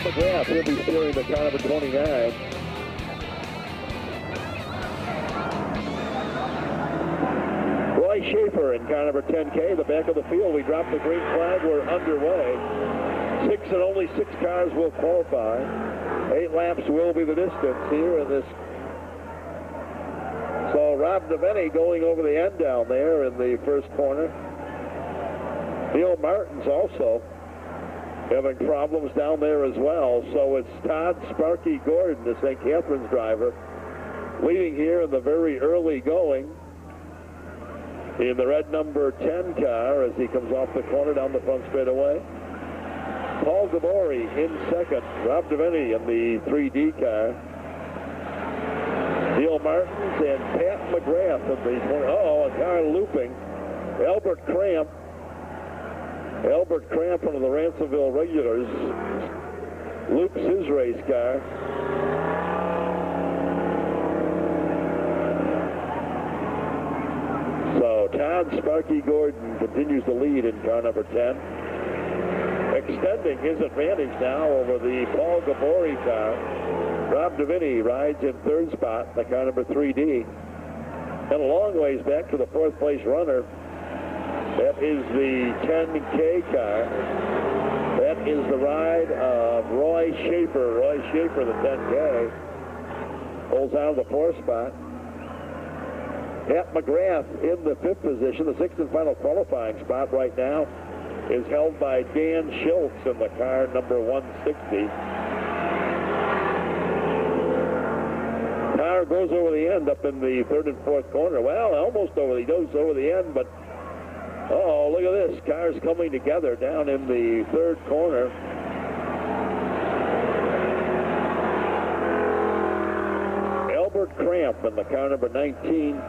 McGrath will be steering the car number 29. Roy Schaefer in car number 10K, the back of the field. We dropped the green flag. We're underway. 6 and only 6 cars will qualify. 8 laps will be the distance here in this. So Rob DeVenny going over the end down there in the first corner. Neil Martin's also having problems down there as well. So it's Todd Sparky Gordon, the St. Catharines driver, leading here in the very early going in the red number 10 car as he comes off the corner down the front straightaway. Paul Gabori in second. Rob DeVenny in the 3D car. Neil Martins and Pat McGrath in the 20. Oh, a car looping. Albert Cramp. Albert Cramp, one of the Ransomville regulars, loops his race car. So Todd Sparky Gordon continues to lead in car number 10. Extending his advantage now over the Paul Gabori car. Rob DeVinny rides in third spot, the car number 3D. And a long ways back to the fourth place runner. That is the 10K car. That is the ride of Roy Schaefer. Roy Schaefer, the 10K, holds out of the fourth spot. Pat McGrath in the fifth position. The sixth and final qualifying spot right now is held by Dan Schultz in the car number 160. Car goes over the end up in the third and fourth corner. Well, almost over. He goes over the end, but oh, look at this. Cars coming together down in the third corner. Albert Cramp in the car number 19.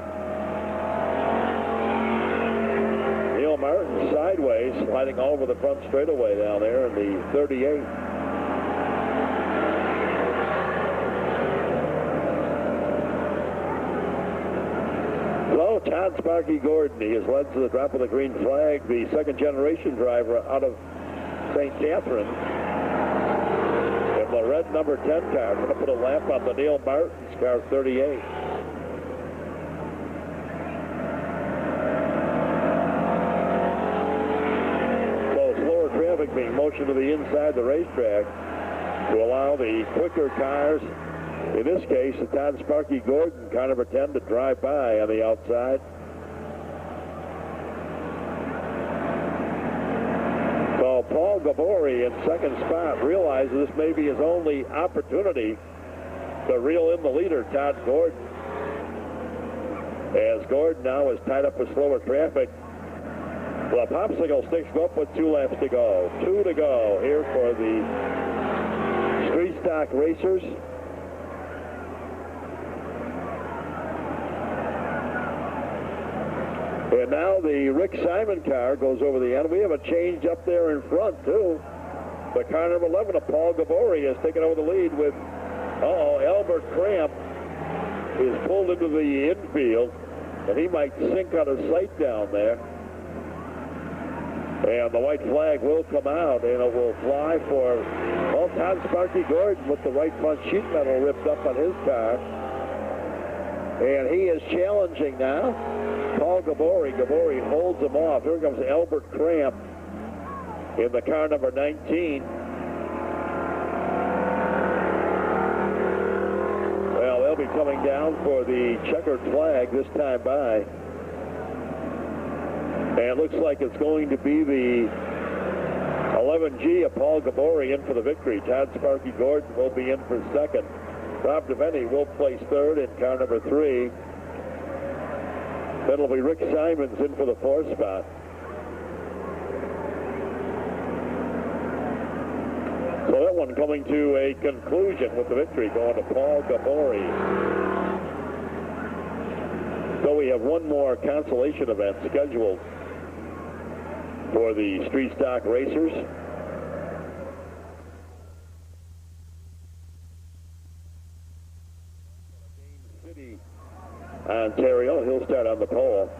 Neil Martin sideways, sliding over the front straightaway down there in the 38. So Todd Sparky Gordon, he has led to the drop of the green flag, the second generation driver out of St. Catharines. And the red number 10 car going to put a lap on the Neil Martin's car 38. Traffic being motioned to the inside the racetrack to allow the quicker cars, in this case the Todd Sparky Gordon car number 10, to drive by on the outside. So Paul Gabori in second spot realizes this may be his only opportunity to reel in the leader, Todd Gordon, as Gordon now is tied up with slower traffic. Well, the popsicle sticks go up with 2 laps to go. 2 to go here for the street stock racers. And now the Rick Simon car goes over the end. We have a change up there in front, too. The car number 11 of Paul Gabori has taken over the lead with, Albert Cramp is pulled into the infield, and he might sink out of sight down there. And the white flag will come out, and it will fly for, Todd Sparky Gordon with the right front sheet metal ripped up on his car. And he is challenging now Paul Gabori. Gabori holds him off. Here comes Albert Cramp in the car number 19. Well, they'll be coming down for the checkered flag this time by. And it looks like it's going to be the 11G of Paul Gabori in for the victory. Todd Sparky Gordon will be in for second. Rob DeVenny will place third in car number 3. Then it'll be Rick Simons in for the fourth spot. So that one coming to a conclusion with the victory going to Paul Gabori. So we have one more consolation event scheduled for the street stock racers. City, Ontario. He'll start on the pole.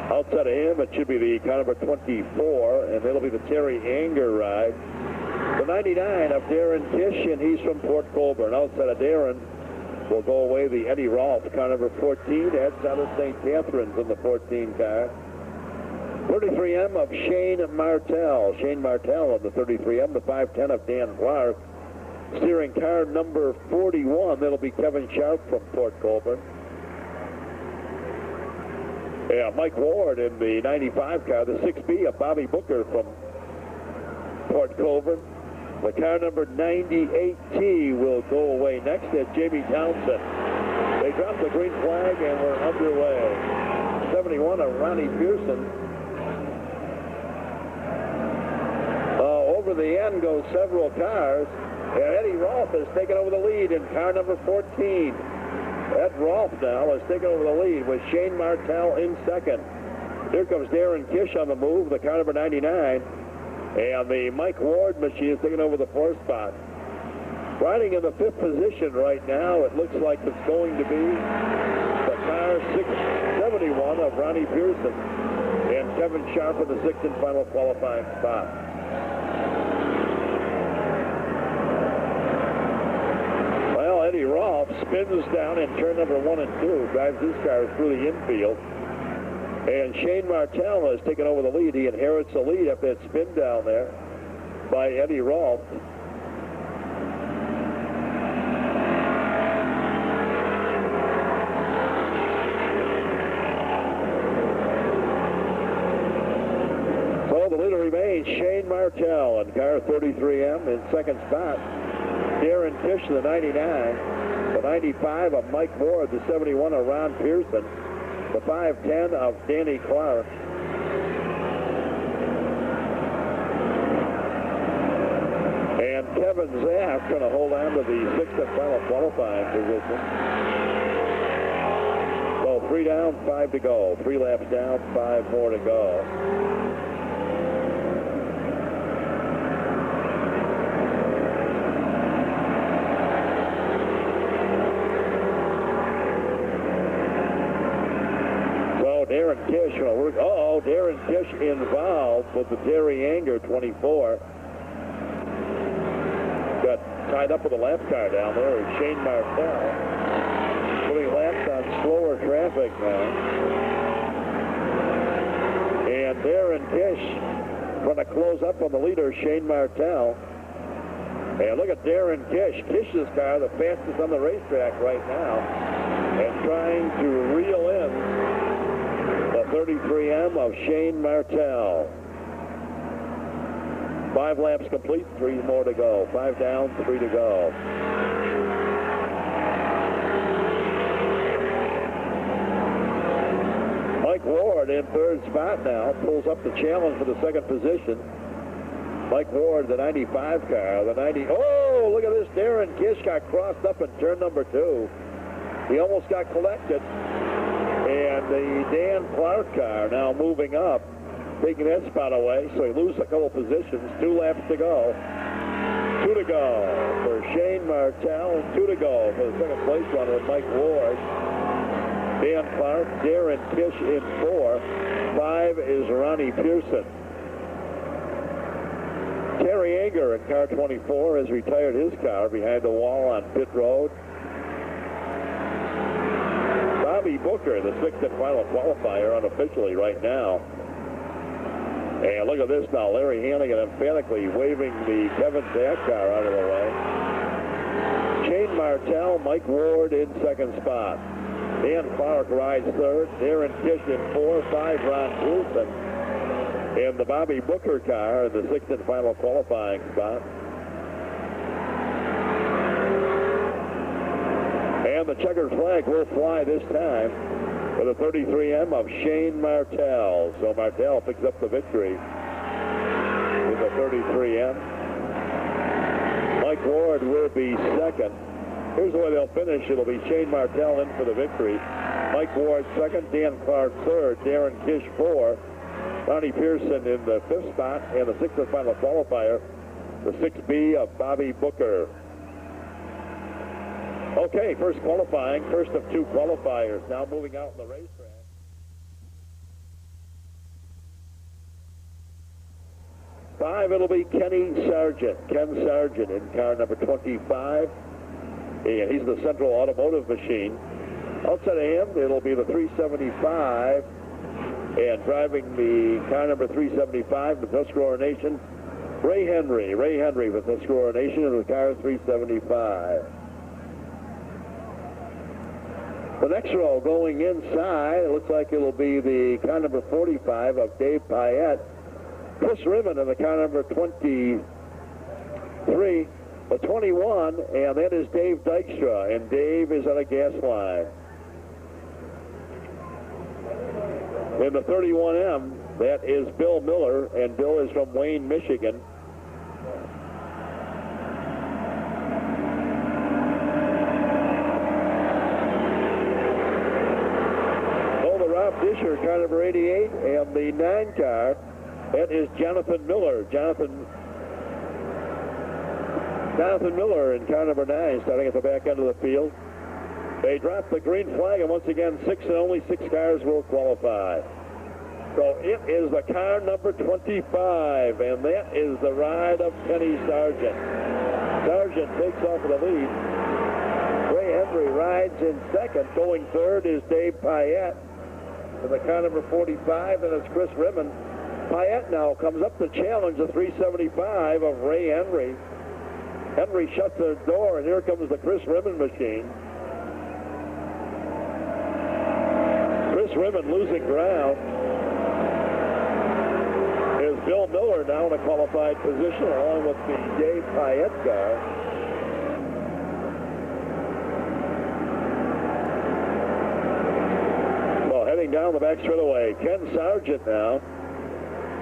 Outside of him, it should be the car number 24, and it'll be the Terry Anger ride. Then 99 of Darren Kish, and he's from Port Colborne. Outside of Darren will go away the Eddie Rolfe, car number 14. Heads out of St. Catharines in the 14 car. 33M of Shane Martell. Shane Martell of the 33M, the 510 of Dan Clark. Steering car number 41, that'll be Kevin Sharp from Port Colborne. Yeah, Mike Ward in the 95 car, the 6B of Bobby Booker from Port Colborne. The car number 98T will go away next at Jamie Townsend. They dropped the green flag and we're underway. 71 of Ronnie Pearson. Over the end go several cars. And Eddie Rolfe has taken over the lead in car number 14. Ed Rolfe now has taken over the lead with Shane Martell in second. Here comes Darren Kish on the move, the car number 99. And the Mike Ward machine is taking over the 4th spot. Riding in the 5th position right now, it looks like it's going to be the car 671 of Ronnie Pearson and Kevin Sharp in the 6th and final qualifying spot. Eddie Rolfe spins down in turn number 1 and 2, drives his car through the infield. And Shane Martell has taken over the lead. He inherits the lead up that spin down there by Eddie Rolfe. So the leader remains Shane Martell in car 33M in second spot. Darren Kish, the 99, the 95 of Mike Ward, the 71 of Ron Pearson, the 510 of Danny Clark. And Kevin Zaff going to hold on to the 6th and final qualifying position. So 3 down, 5 to go. 3 laps down, 5 more to go. Darren Kish, Darren Kish involved with the Terry Anger 24. Got tied up with a lap car down there. Shane Martell putting laps on slower traffic now. And Darren Kish going to close up on the leader, Shane Martell. And look at Darren Kish. Kish's car, the fastest on the racetrack right now, and trying to reel in 33M of Shane Martell. 5 laps complete, 3 more to go. 5 down, 3 to go. Mike Ward in 3rd spot now, pulls up the challenge for the 2nd position. Mike Ward, the 95 car, the 90. Oh, look at this. Darren Kish got crossed up in turn number 2. He almost got collected. And the Dan Clark car now moving up, taking that spot away, so he loses a couple positions. 2 laps to go. 2 to go for Shane Martell, 2 to go for the 2nd place runner, Mike Ward. Dan Clark, Darren Kish in 4. 5 is Ronnie Pearson. Terry Anger in car 24 has retired his car behind the wall on pit road. Bobby Booker, the 6th and final qualifier unofficially right now. And look at this now. Larry Hannigan emphatically waving the Kevin Zack car out of the way. Shane Martell, Mike Ward in 2nd spot. Dan Clark rides 3rd. Darren Kish in 4. 5, Ron Pearson. And the Bobby Booker car in the 6th and final qualifying spot. And the checkered flag will fly this time for the 33M of Shane Martell. So Martell picks up the victory with the 33M. Mike Ward will be 2nd. Here's the way they'll finish. It'll be Shane Martell in for the victory. Mike Ward 2nd, Dan Clark 3rd, Darren Kish 4, Ronnie Pearson in the 5th spot, and the 6th and final qualifier, the 6B of Bobby Booker. Okay, first qualifying, first of 2 qualifiers. Now moving out in the racetrack. 5, it'll be Kenny Sargent. Ken Sargent in car number 25. And he's the Central Automotive Machine. Outside of him, it'll be the 375. And driving the car number 375, the Tuscarora Nation, Ray Henry. Ray Henry with Tuscarora Nation in the car 375. The next row going inside, it looks like it'll be the car number 45 of Dave Payette. Chris Rimmon in the car number 23. The 21, and that is Dave Dykstra, and Dave is on a gas line. In the 31M, that is Bill Miller, and Bill is from Wayne, Michigan. Oh, the Rob Disher, car number 88, and the 9 car, that is Jonathan Miller. Jonathan Miller in car number 9, starting at the back end of the field. They drop the green flag, and once again, 6 and only 6 cars will qualify. So it is the car number 25, and that is the ride of Kenny Sargent. Sargent takes off with the lead. Ray Henry rides in second. Going third is Dave Payette in the car number 45, and it's Chris Rimmon. Payette now comes up to challenge the 375 of Ray Henry. Henry shuts the door, and here comes the Chris Rimmon machine. Chris Rimmon losing ground. Is Bill Miller now in a qualified position along with the Dave Payette car. Well, heading down the back straightaway, Ken Sargent now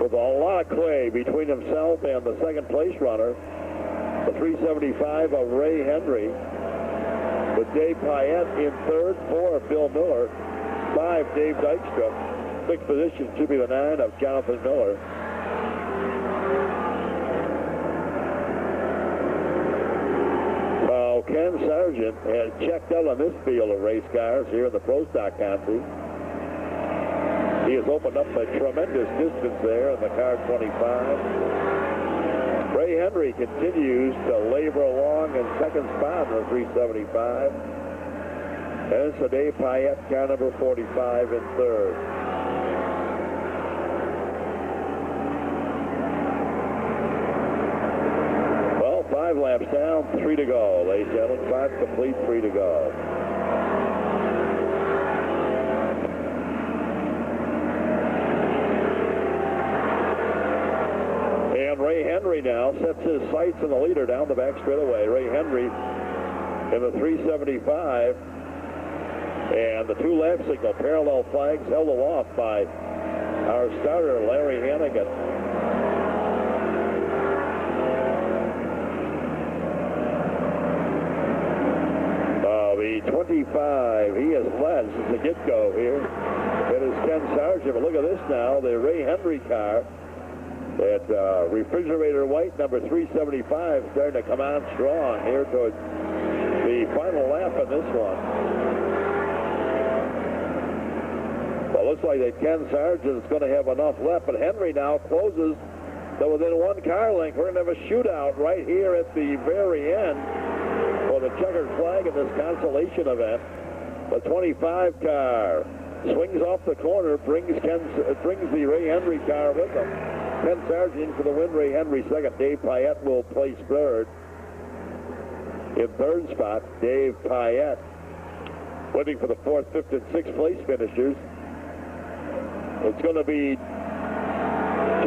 with a lot of clay between himself and the second place runner. The 375 of Ray Henry, with Dave Payette in third, 4 of Bill Miller, 5 Dave Dykstra, 6th position should be the 9 of Jonathan Miller. Well, Ken Sargent has checked out on this field of race cars here in the Pro Stock Country. He has opened up a tremendous distance there in the car 25. Ray Henry continues to labor along in second spot in the 375. And it's the Dave Payette, car number 45 in third. Well, 5 laps down, 3 to go, ladies and gentlemen. 5 complete, 3 to go. Ray Henry now sets his sights on the leader down the back straightaway. Ray Henry in the 375. And the 2 lap signal parallel flags held aloft by our starter, Larry Hannigan. The 25, he has led since the get-go here. It is Ken Sargent. But look at this now, the Ray Henry car. That refrigerator white number 375 starting to come on strong here towards the final lap of this one. Well, looks like that Ken Sargent is going to have enough left, but Henry now closes to within 1 car length. We're going to have a shootout right here at the very end for the checkered flag in this consolation event. The 25 car swings off the corner, brings the Ray Henry car with him. Ken Sargent for the win, Ray Henry second. Dave Payette will place third. In third spot, Dave Payette waiting for the 4th, 5th, and 6th place finishers. It's going to be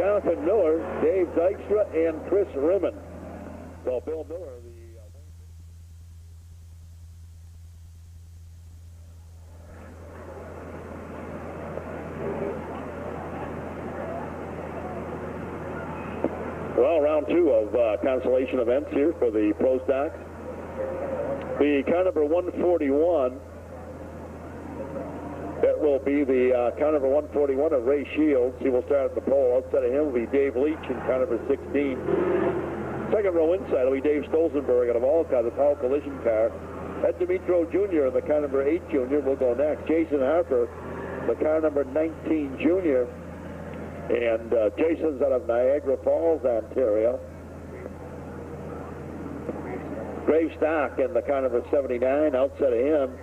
Jonathan Miller, Dave Dykstra, and Chris Rimmon. So Bill Miller, well, round 2 of consolation events here for the Pro Stocks. The car number 141, that will be the car number 141 of Ray Shields. He will start at the pole. Outside of him will be Dave Leach in car number 16. Second row inside will be Dave Stolzenberg out of Alcott, the Powell Collision car. Ed Dimitro Jr. in the car number 8 Junior will go next. Jason Harper, the car number 19 Junior. And Jason's out of Niagara Falls, Ontario. Gravestock in the car number 79. Outside of him,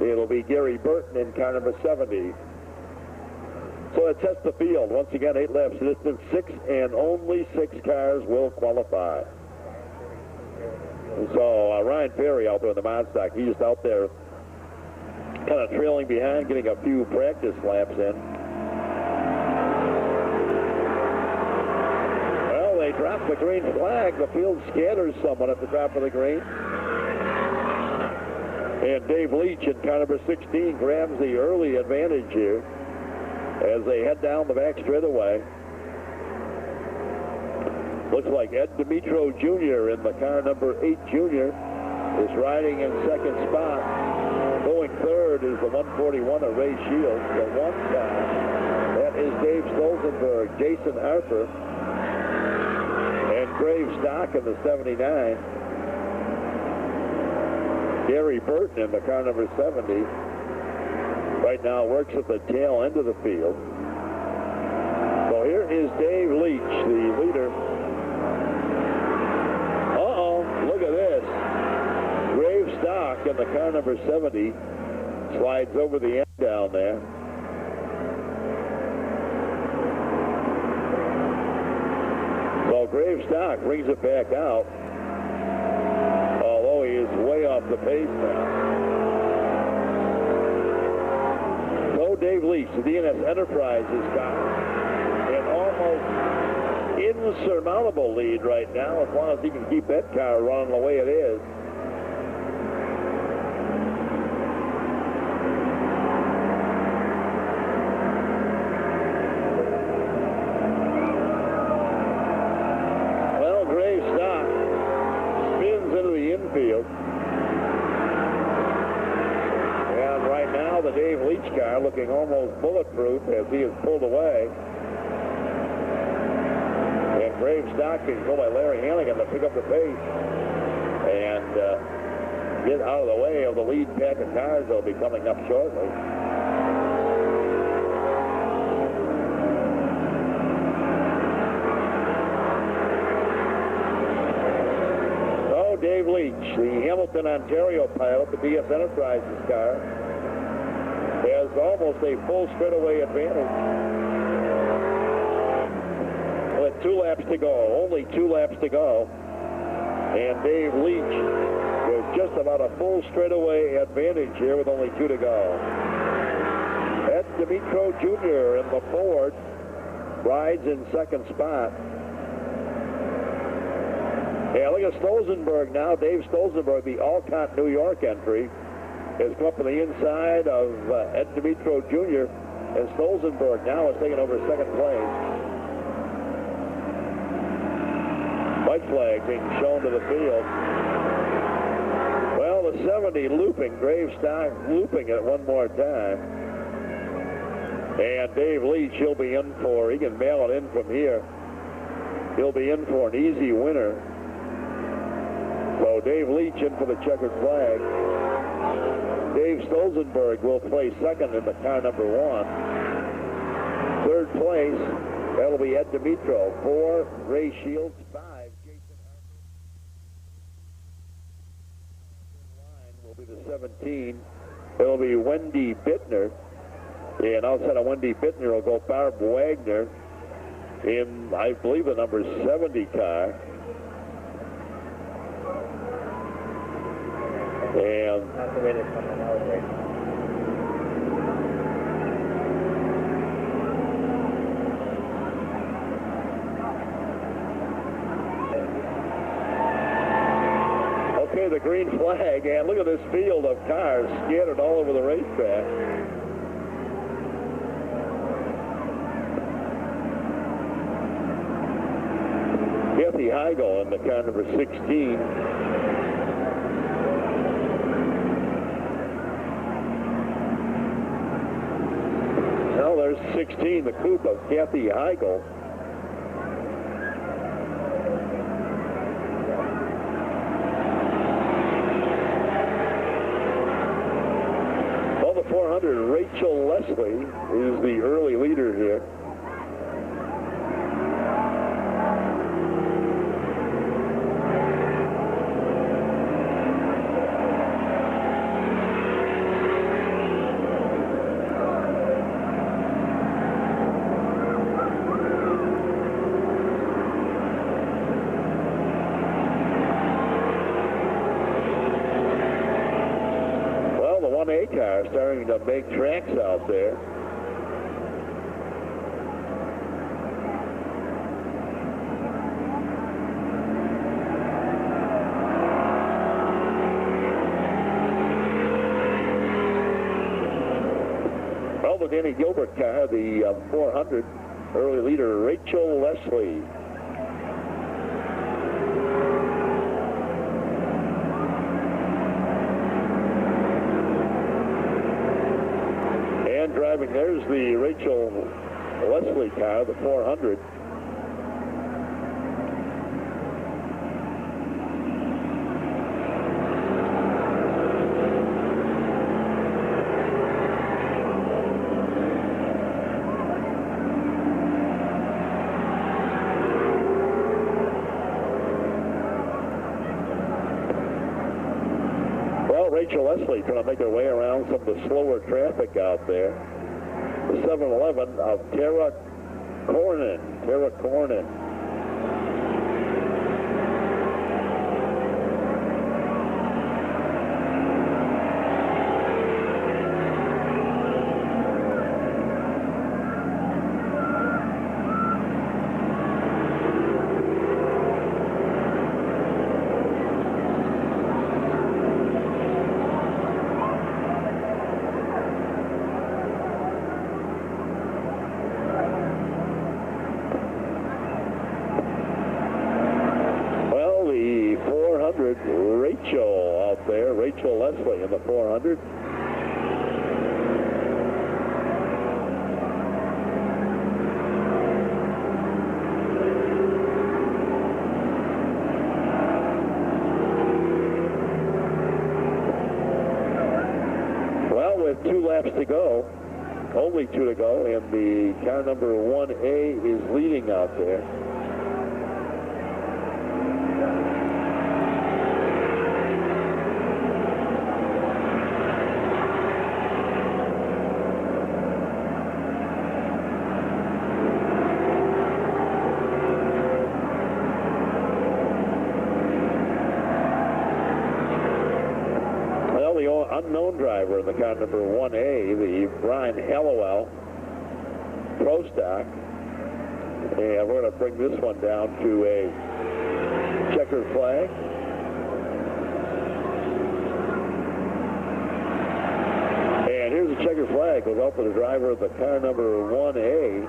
it'll be Gary Burton in car number 70. So it sets the field. Once again, 8 laps distance, 6 and only 6 cars will qualify. So Ryan Perry out there in the Monstock, he's just out there kind of trailing behind, getting a few practice laps in. Well, they drop the green flag. The field scatters somewhat at the top of the green. And Dave Leach in car number 16 grabs the early advantage here as they head down the back straightaway. Looks like Ed Dimitro Jr. in the car number 8 Junior is riding in second spot. Going third is the 141 of Ray Shields. The 1 car, that is Dave Stolzenberg, Jason Arthur, and Gravestock in the 79. Gary Burton in the car number 70. Right now works at the tail end of the field. So here is Dave Leach, the leader. Look at this. Gravestock in the car number 70 slides over the end down there. So Gravestock brings it back out, although he is way off the pace now. So Dave Leach, the DNS Enterprises car, an almost insurmountable lead right now, as long as he can keep that car running the way it is. Well, Gravestock spins into the infield. And right now, the Dave Leach car looking almost bulletproof as he is pulled away. Gravestock is controlled by Larry Hannigan to pick up the pace and get out of the way of the lead pack of cars that will be coming up shortly. So Dave Leach, the Hamilton, Ontario pilot, the DS Enterprises car, has almost a full straightaway advantage. 2 laps to go, only 2 laps to go. And Dave Leach with just about a full straightaway advantage here with only 2 to go. Ed Dimitro Jr. in the Ford rides in second spot. Yeah, look at Stolzenberg now. Dave Stolzenberg, the Alcott, New York entry, has come up to the inside of Ed Dimitro Jr. And Stolzenberg now is taking over second place. White flag being shown to the field. Well, the 70 looping, Gravestock looping it one more time. And Dave Leach, he'll be in for, he can mail it in from here. He'll be in for an easy winner. So Dave Leach in for the checkered flag. Dave Stolzenberg will play second in the car number 1. Third place, that'll be Ed Dimitro. 4, Ray Shields. 5, Jason Arthur. Line will be the 17. It'll be Wendy Bittner. And outside of Wendy Bittner will go Barb Wagner in, I believe, the number 70 car. And that's the way they're coming out right now. Okay, the green flag, and look at this field of cars scattered all over the racetrack. Kathy Heigl in the car number 16. Now there's 16, the coupe of Kathy Heigl. Well, the 400, Rachel Leslie is the early leader here. are starting to make tracks out there. Well, the Danny Gilbert car, the 400, early leader Rachel Leslie. And driving, there's the Rachel Leslie car, the 400. Rachel Leslie trying to make her way around some of the slower traffic out there. The 7-Eleven of Tara Cornyn. Tara Cornyn. Rachel out there, Rachel Leslie in the 400. Well, with 2 laps to go, only 2 to go, and the car number 1A is leading out there. Unknown driver in the car number 1A, the Brian Hallowell Pro Stock. And we're going to bring this one down to a checkered flag. And here's a checkered flag goes out for the driver of the car number 1A.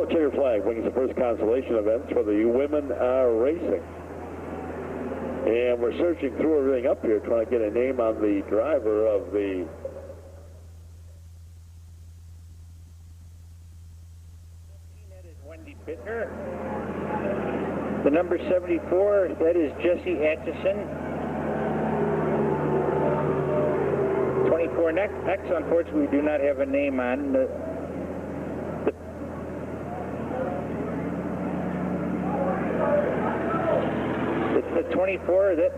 Checkered flag wins the first consolation events for the Women Are Racing. And we're searching through everything up here, trying to get a name on the driver of the Wendy Bittner. The number 74, that is Jesse Atchison. 24 next, unfortunately, we do not have a name on. The 24, that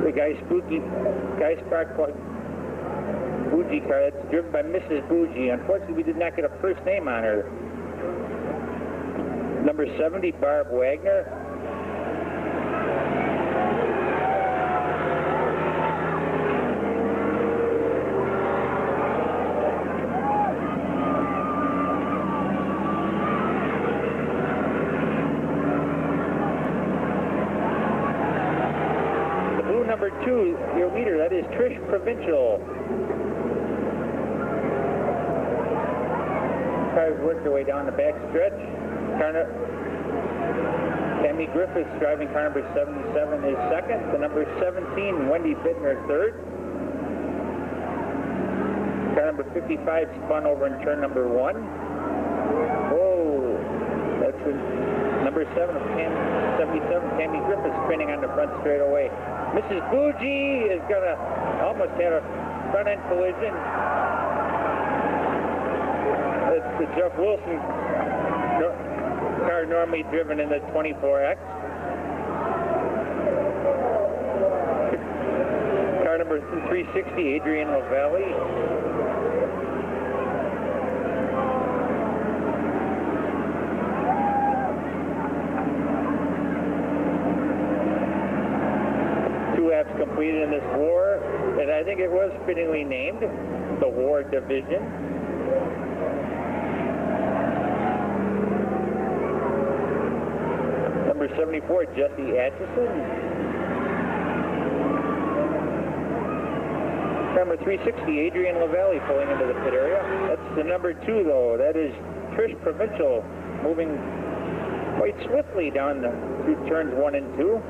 the Gasport Bougie car, that's driven by Mrs. Bougie. Unfortunately, we did not get a first name on her. Number 70, Barb Wagner. Number 2, your leader, that is Trish Provincial. Cars worked their way down the back stretch. Tammy Griffiths driving car number 77 is second. The number 17, Wendy Bittner, third. Car number 55 spun over in turn number 1. Whoa, that's number 7 of 77, Tammy Griffiths spinning on the front straightaway. Mrs. Bougie is going to almost have a front-end collision. It's the Jeff Wilson car normally driven in the 24X. Car number 360, Adrian Lavallee. Completed in this war, and I think it was fittingly named the War Division. Number 74, Jesse Atchison. Number 360, Adrian Lavallee pulling into the pit area. That's the number 2, though. That is Trish Provincial, moving quite swiftly down through turns 1 and 2.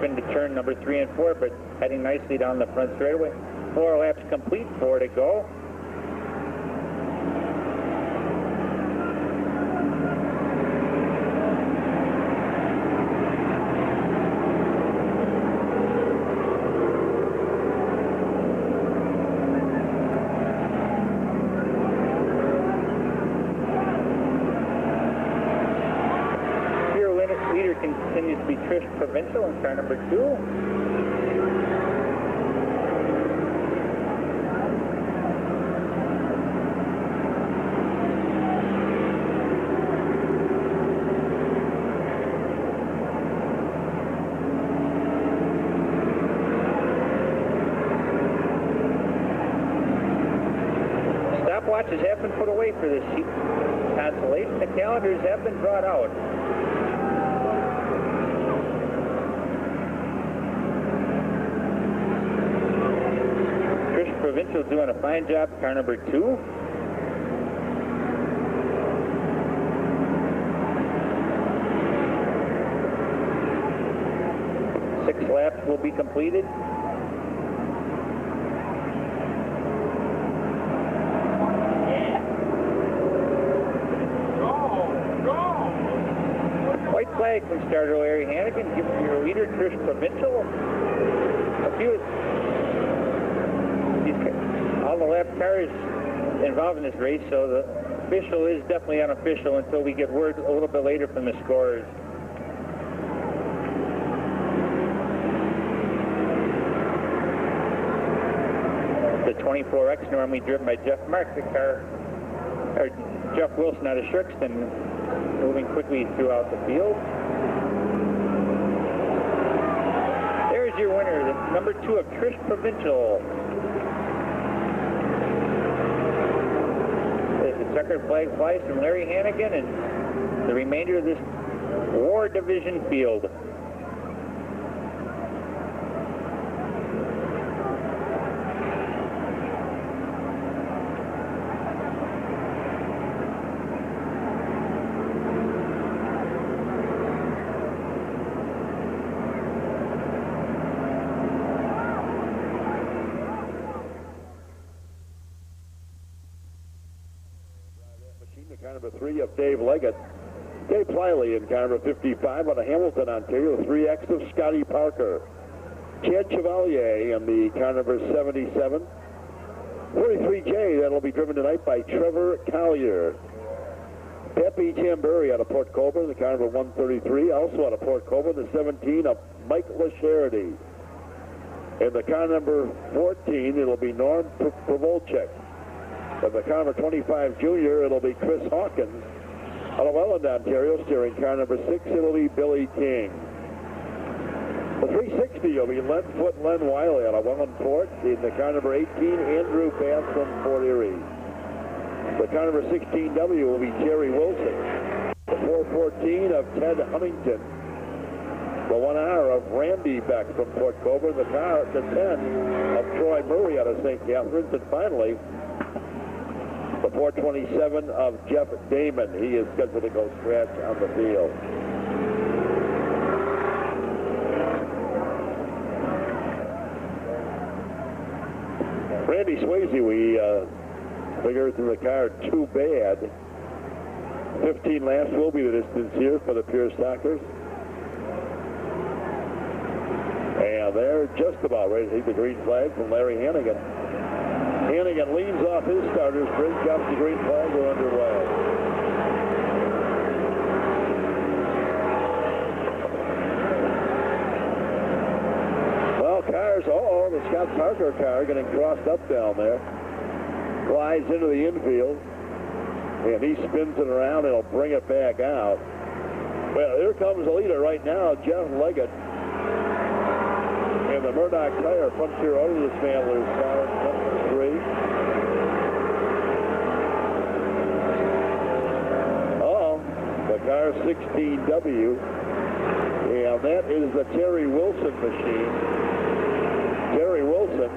Into turn number 3 and 4, but heading nicely down the front straightaway. 4 laps complete, 4 to go. Continues to be Trish Provincial in car number 2. Stopwatches have been put away for this consolation. The calendars have been brought out. Provincial doing a fine job, car number 2. 6 laps will be completed. White flag from starter Larry Hannigan, giving your leader Trish Provincial all the lap cars involved in this race, so the official is definitely unofficial until we get word a little bit later from the scorers. The 24X normally driven by Jeff Mark, the car, or Jeff Wilson out of Shrixton, moving quickly throughout the field. There's your winner, the number 2 of Trish Provincial. The checkered flag flies from Larry Hannigan and the remainder of this War Division field. Car number 3 of Dave Leggett. Dave Pliley in car number 55 out of Hamilton, Ontario. 3X of Scotty Parker. Chad Chevalier in the car number 77. 43J, that'll be driven tonight by Trevor Collier. Pepe Tambury out of Port Colborne, the car number 133. Also out of Port Colborne, the 17 of Mike LaCharity. In the car number 14, it'll be Norm Provolchek. Of the car number 25 junior, it'll be Chris Hawkins. Out of Welland, Ontario, steering car number 6, it'll be Billy King. The 360 will be Len Wiley out of Welland Fort. In the car number 18, Andrew Bass from Fort Erie. The car number 16W will be Jerry Wilson. The 414 of Ted Huntington. The 1R of Randy Beck from Port Colborne. The 10 of Troy Murray out of St. Catharines. And finally, the 427 of Jeff Damon. He is scheduled to go scratch on the field. Randy Swayze, we figured through the car too bad. 15 laps will be the distance here for the pure stockers. And they're just about ready to take the green flag from Larry Hannigan. Hannigan leans off his starters, brings up the green flag, we're underway. Well, cars, the Scott Parker car getting crossed up down there. Glides into the infield, and he spins it around and he'll bring it back out. Well, here comes the leader right now, Jeff Leggett. And the Murdoch Tire Frontier Auto Dismantler's car, number 3. The car 16W. And that is the Terry Wilson machine. Terry Wilson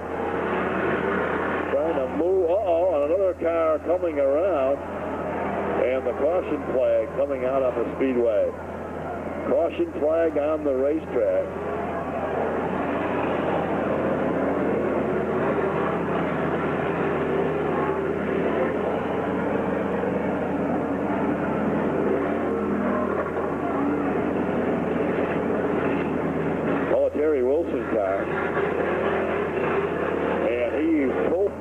trying to move. And another car coming around. And the caution flag coming out on the speedway. Caution flag on the racetrack. Terry Wilson car. And he pulled.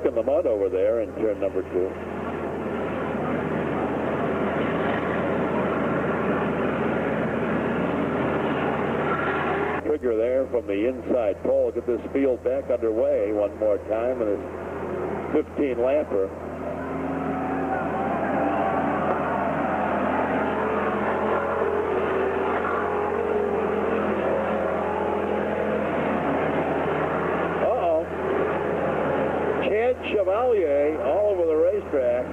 In the mud over there in turn number 2. Trigger there from the inside pole. Get this field back underway one more time, and it's 15 lapper. Chad Chevalier all over the racetrack.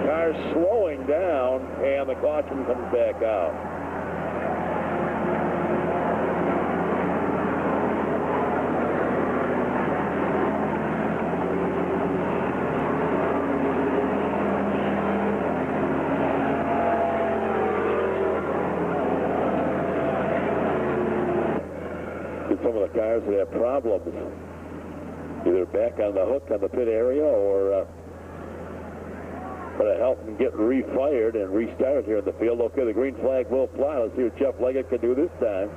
Car slowing down, and the caution comes back out. Some of the cars that have problems, either back on the hook on the pit area or to help them get refired and restarted here in the field. Okay, the green flag will fly. Let's see what Jeff Leggett can do this time.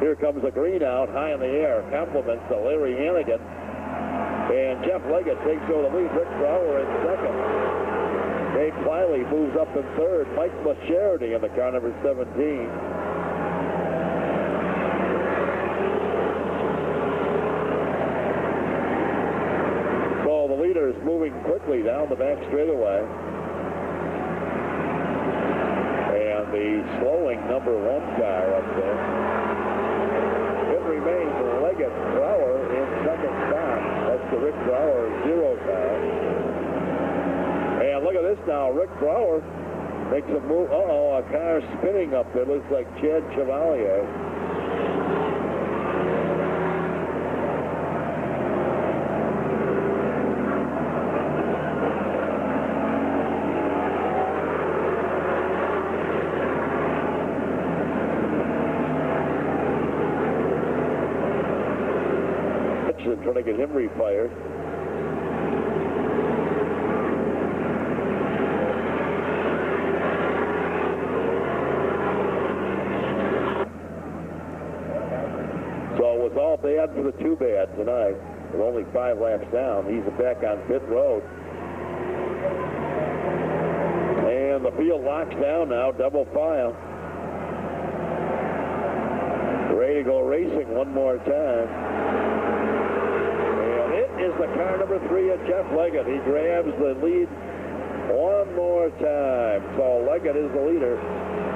Here comes the green out high in the air. Compliments to Larry Hannigan. And Jeff Leggett takes over the lead. Rick Brower in second. Dave Pliley moves up in third. Mike Mascherity in the car number 17. So the leader is moving quickly down the back straightaway. And the slowing number 1 car up there. It remains Leggett Brower in second spot. That's the Rick Brower 0 car. And look at this now. Rick Brower makes a move. A car spinning up there. Looks like Chad Chevalier. Trying to get him refired. So it was all bad for the 2 bad tonight. With only 5 laps down, he's back on pit road. And the field locks down now, double file. Ready to go racing one more time. Is the car number 3 of Jeff Leggett. He grabs the lead one more time. So Leggett is the leader.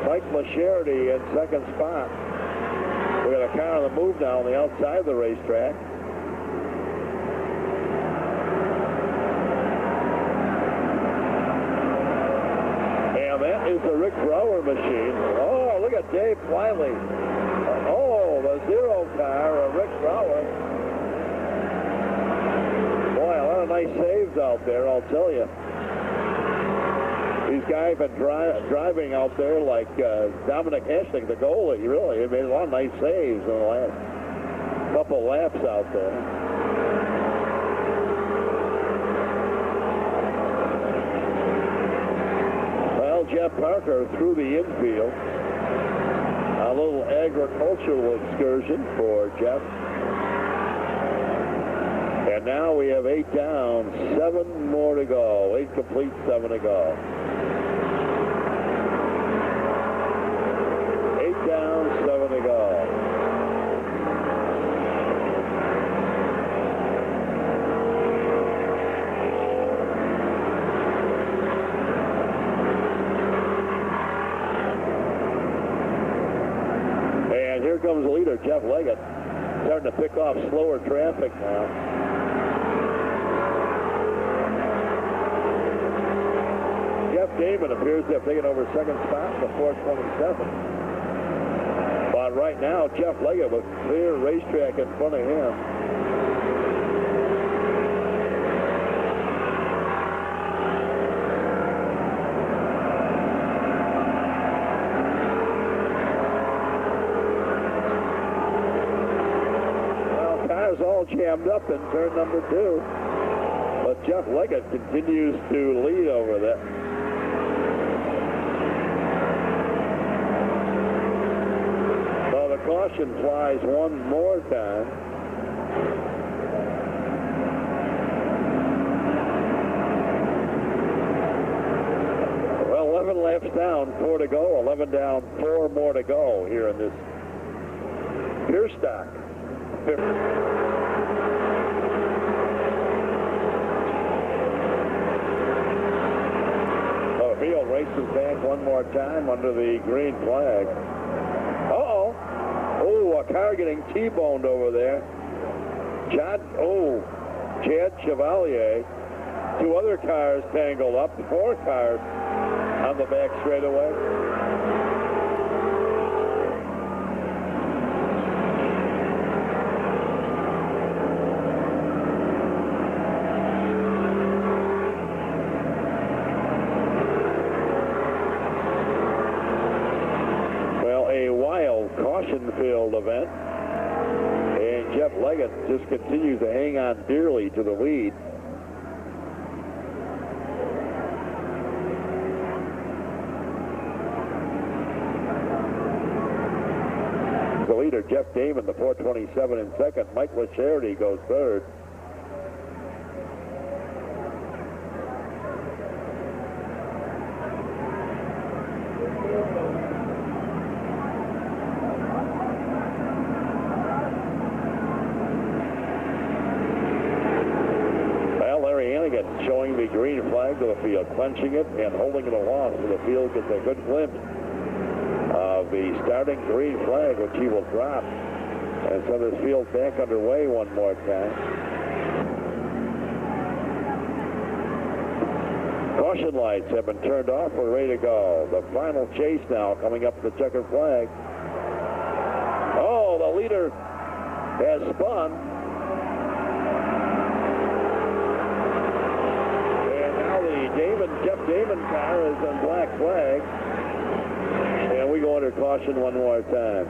Mike Mascherity in second spot. We got a car on the move now on the outside of the racetrack. And that is the Rick Brower machine. Oh, look at Dave Pliley. Oh, the 0 car of Rick Brower. Nice nice saves out there, I'll tell you. These guys have been driving out there like Dominic Hesling, the goalie, really. He made a lot of nice saves in the last couple laps out there. Well, Jeff Parker through the infield. A little agricultural excursion for Jeff. And now we have 8 down, 7 more to go. 8 complete, 7 to go. 8 down, 7 to go. And here comes the leader, Jeff Leggett, starting to pick off slower traffic now. Damon appears to have taken over second spot in the 427. But right now, Jeff Leggett with clear racetrack in front of him. Well, cars all jammed up in turn number 2. But Jeff Leggett continues to lead over there. Caution flies one more time. Well, 11 laps down, 4 to go. 11 down, 4 more to go here in this pure stock. So the field races back one more time under the green flag. Uh-oh. Oh, a car getting T-boned over there. Chad Chevalier. 2 other cars tangled up. 4 cars on the back straightaway. Caution-filled event, and Jeff Leggett just continues to hang on dearly to the lead. The leader, Jeff Damon, the 427 in second. Mike LaCharity goes third. Showing the green flag to the field, clenching it and holding it along so the field gets a good glimpse of the starting green flag, which he will drop. And so this field back underway one more time. Caution lights have been turned off. We're ready to go. The final chase now coming up to the checkered flag. Oh, the leader has spun. Jeff Damon car is on black flag. And we go under caution one more time.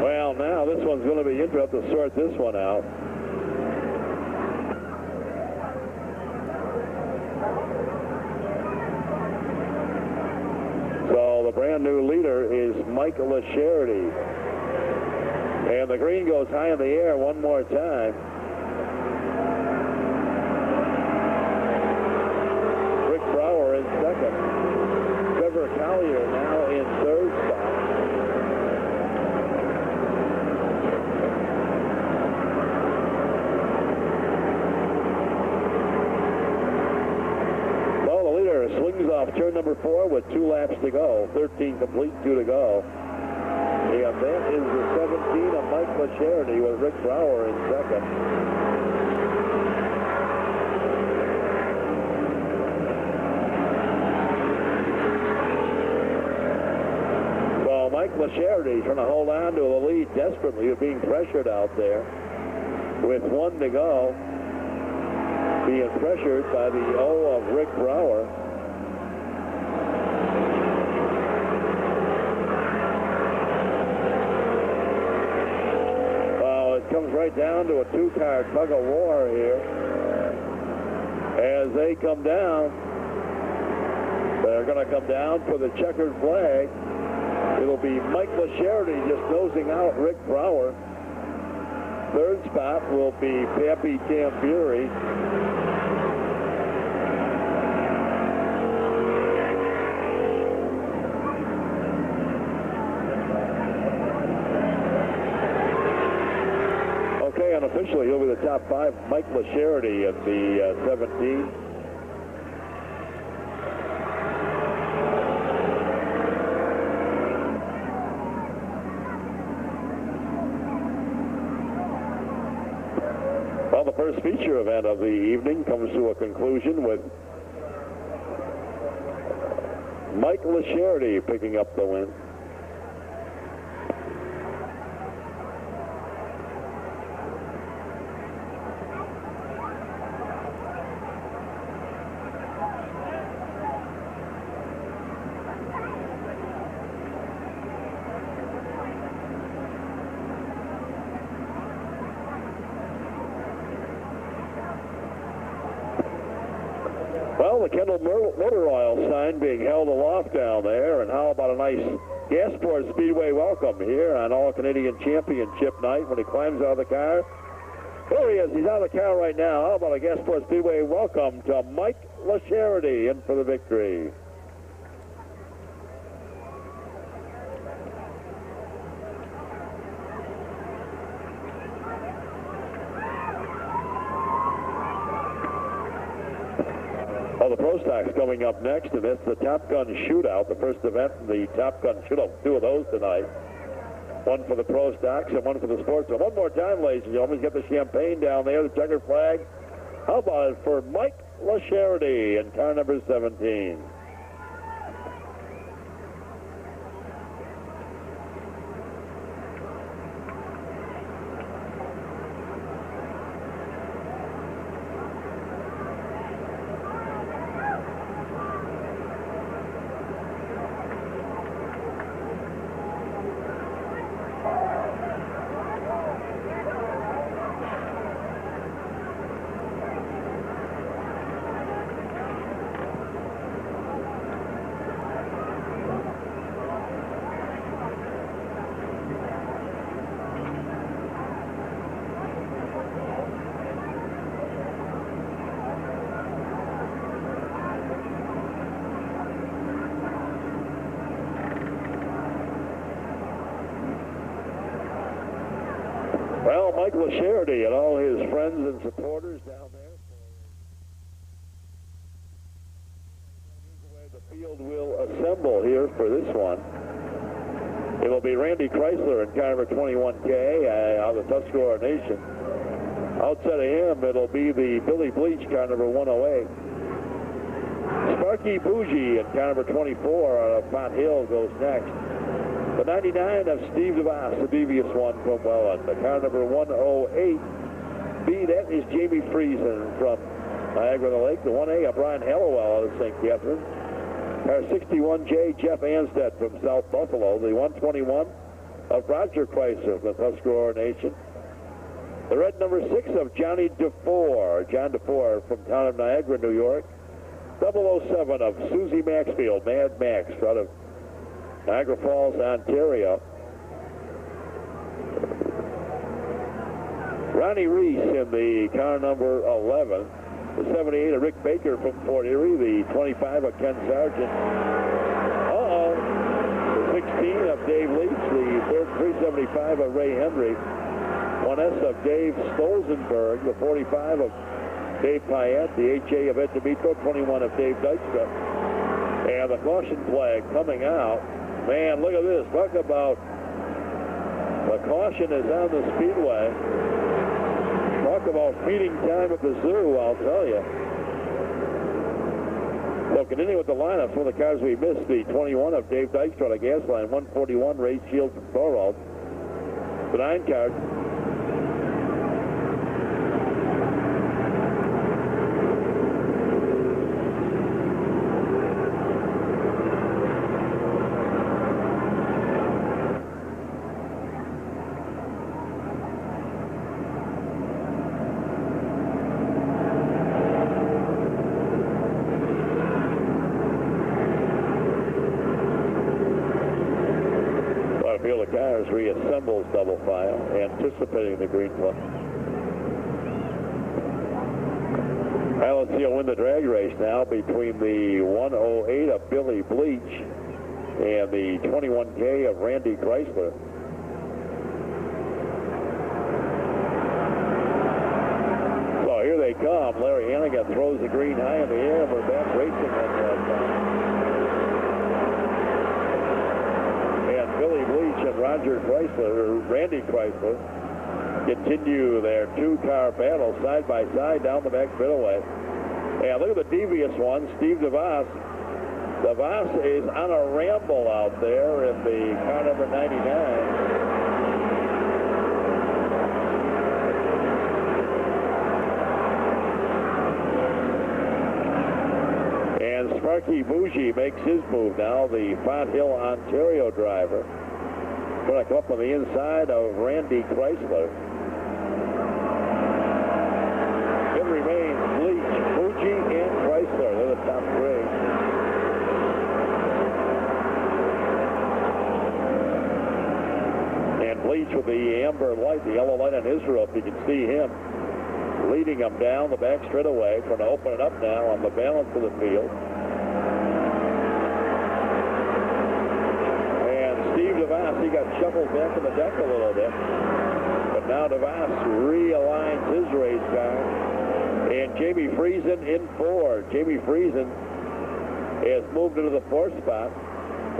Well, now this one's going to be interesting to sort this one out. The brand new leader is Mike LaCharity. And the green goes high in the air one more time. Rick Brower in second. Trevor Collier now in third spot. Swings off turn number 4 with 2 laps to go. 13 complete, 2 to go. Yeah, that is the 17 of Mike LaCharity with Rick Brower in second. So Mike LaCharity trying to hold on to the lead desperately, being pressured out there. With 1 to go, being pressured by the O of Rick Brower. Comes right down to a two-car tug of war here. As they come down, they're going to come down for the checkered flag. It'll be Mike LaCharity just nosing out Rick Brower. Third spot will be Pappy Tamburi. Officially, he'll be the top 5. Mike LaCharity at the 17. Well, the first feature event of the evening comes to a conclusion with Mike LaCharity picking up the win. Well, the Kendall Motor Oil sign being held aloft down there, and how about a nice Gasport Speedway welcome here on All-Canadian Championship night when he climbs out of the car. There he is. He's out of the car right now. How about a Gasport Speedway welcome to Mike LaCharity in for the victory. Well, the Pro Stock's coming up next, and that's the Top Gun Shootout, the first event in the Top Gun Shootout. 2 of those tonight. One for the Pro Stocks and one for the Sports. So one more time, ladies and gentlemen, get the champagne down there, the checkered flag. How about it for Mike LaCharity in car number 17? Well, Mike LaCharity and all his friends and supporters down there. Here's the way the field will assemble here for this one. It will be Randy Chrysler in car number 21K out of the Tuscarora Nation. Outside of him, it'll be the Billy Bleach car number 108. Sparky Bougie in car number 24 out of Font Hill goes next. The 99 of Steve DeVos, the devious one from Welland. The car number 108. B, that is Jamie Friesen from Niagara-on-the-Lake. The 1A of Brian Hallowell out of St. Catharines. Car 61J, Jeff Anstead from South Buffalo. The 121 of Roger Chrysler from the Tuscarora Nation. The red number 6 of Johnny DeFore, John DeFore from town of Niagara, New York. 007 of Susie Maxfield, Mad Max, out of Niagara Falls, Ontario. Ronnie Reese in the car number 11. The 78 of Rick Baker from Fort Erie. The 25 of Ken Sargent. The 16 of Dave Leach. The 375 of Ray Henry. 1S of Dave Stolzenberg. The 45 of Dave Payette. The HA of Ed DeMitro. 21 of Dave Dykstra. And the caution flag coming out. Man, look at this. Talk about The caution is on the speedway. Talk about feeding time at the zoo, I'll tell you. So continuing with the lineup, some of the cars we missed, the 21 of Dave Dykstra on a gas line, 141 Ray Shields from Thorold. The 9 car. The cars reassembles double file, anticipating the green flag. Let's see, win the drag race now between the 108 of Billy Bleach and the 21K of Randy Chrysler. So here they come. Larry Hannigan throws the green high in the air, and we're back racing one more time. Billy Bleach and Roger Chrysler, or Randy Chrysler, continue their 2-car battle side by side down the back straightaway. And look at the devious one, Steve DeVos. DeVos is on a ramble out there in the car number 99. Sparky Bougie makes his move now, the Font Hill, Ontario driver. Going to come up on the inside of Randy Chrysler. It remains Bleach, Bougie, and Chrysler. They're the top 3. And Bleach with the amber light, the yellow light on his roof. You can see him leading them down the back straightaway, trying to open it up now on the balance of the field. DeVos, he got shuffled back in the deck a little bit. But now DeVos realigns his race car. And Jamie Friesen in 4. Jamie Friesen has moved into the 4th spot.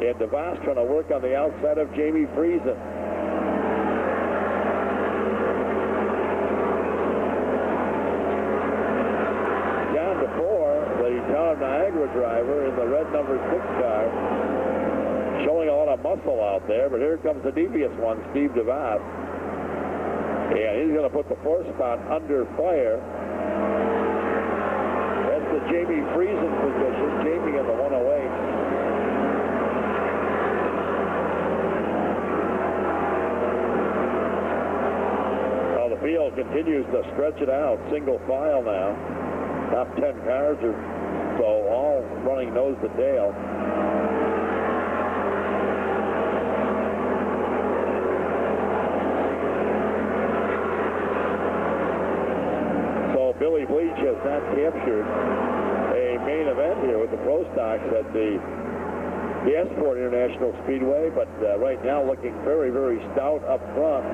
And DeVos trying to work on the outside of Jamie Friesen. Down to 4, the Town of Niagara driver in the red number 6 car. Showing a lot of muscle out there, but here comes the devious one, Steve DeVos. And he's going to put the 4th spot under fire. That's the Jamie Friesen position. Jamie in the 108. Well, the field continues to stretch it out. Single file now. Top 10 cars are so all running nose to tail. Billy Bleach has not captured a main event here with the Pro Stocks at the Gasport International Speedway, but right now looking very, very stout up front.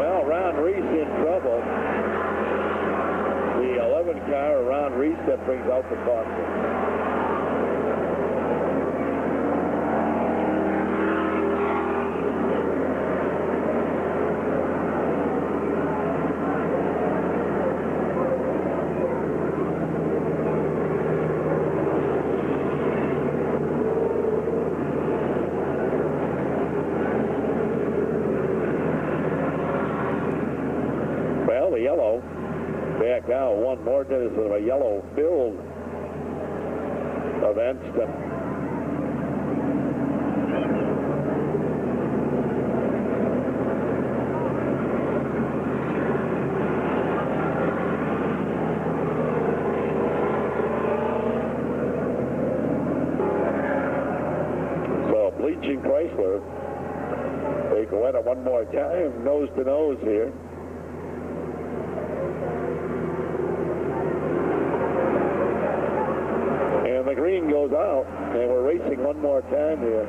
Well, Ron Reese in trouble. The 11 car, Ron Reese, that brings out the caution. Yellow back out one more. That is a yellow filled event. So Bleaching Chrysler, they go at it one more time, nose to nose here. The green goes out, and we're racing one more time here.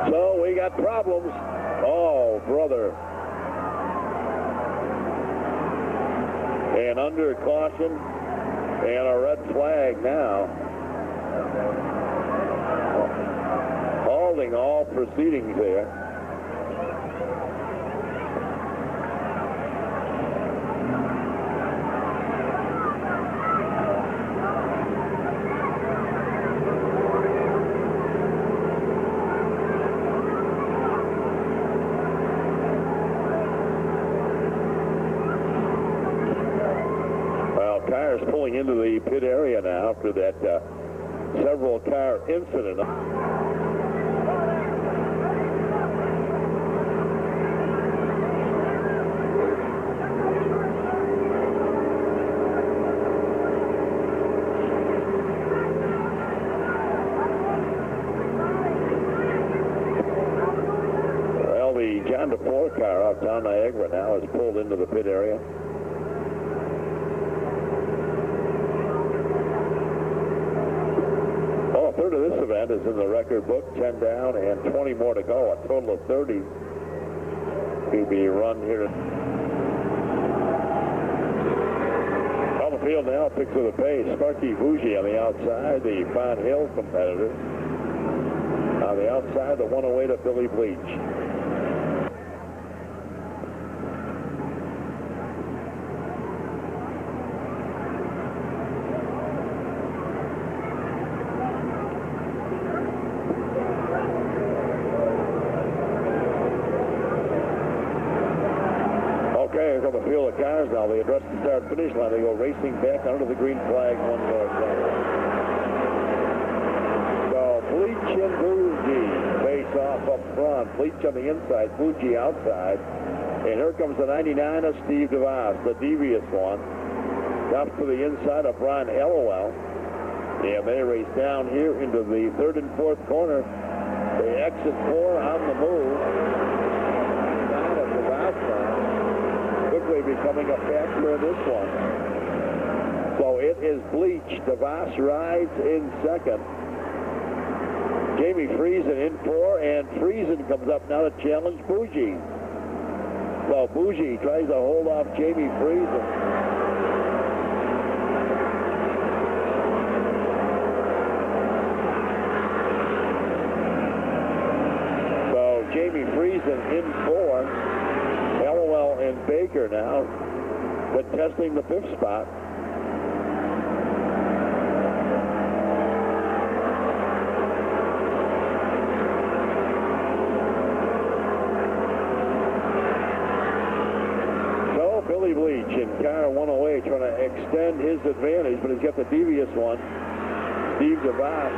So we got problems. Oh, brother. And under caution and a red flag now. Halting all proceedings there. Cars pulling into the pit area now after that several car incident. Well, the John DeFore car out down Niagara now is pulled into the pit area. Third of this event is in the record book, 10 down and 20 more to go. A total of 30 to be run here. On the field now, picks of the pace. Sparky Bougie on the outside, the Fon Hill competitor. On the outside, the 108 of Billy Bleach. On the field of cars now, they address the start finish line. They go racing back under the green flag one more time. So Bleach and Bougie face off up front. Bleach on the inside, Bougie outside. And here comes the 99 of Steve DeVos, the devious one. Up to the inside of Brian Hallowell. And they race down here into the third and fourth corner. They exit 4 on the move. 9 of DeVos quickly becoming a factor in this one. So it is Bleach. DeVos rides in second. Jamie Friesen in 4, and Friesen comes up now to challenge Bougie. So Bougie tries to hold off Jamie Friesen. So Jamie Friesen in 4. Hallowell and Baker now, but testing the 5th spot. So Billy Bleach in car 108 trying to extend his advantage, but he's got the devious one, Steve DeVos.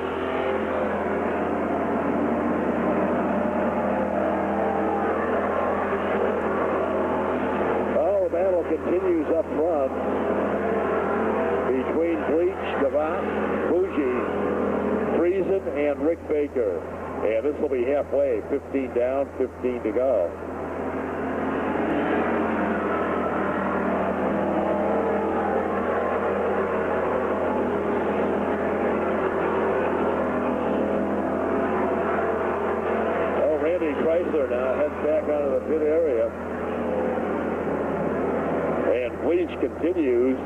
Continues up front between Bleach, DeVos, Bougie, Friesen, and Rick Baker. And this will be halfway, 15 down, 15 to go. Oh, Randy Chrysler now heads back out of the pit area. And Bleach continues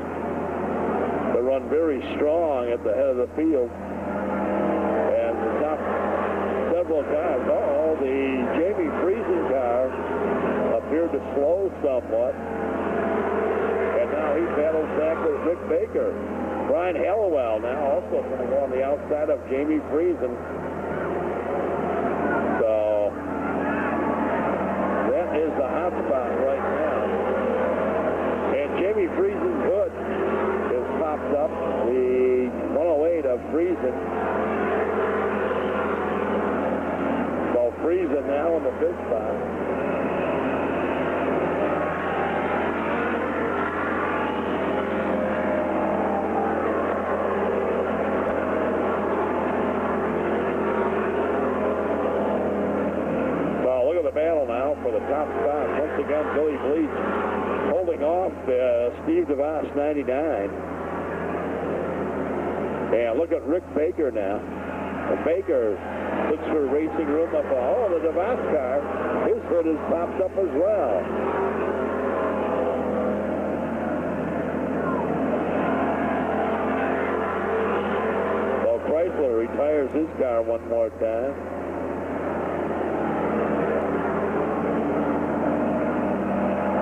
to run very strong at the head of the field. And the top several cars. Uh-oh, the Jamie Friesen car appeared to slow somewhat. And now he battles back with Rick Baker. Brian Hallowell now also going to go on the outside of Jamie Friesen. So that is the hot spot right now. Jamie Friesen's hood is popped up. The 108 of Friesen. So Friesen now in the 5th spot. So look at the battle now for the top spot. Once again, Billy Bleach holding off Steve DeVos, 99. And look at Rick Baker now. And Baker looks for racing room up. Oh, the DeVos car, his hood is popped up as well. There's his car one more time.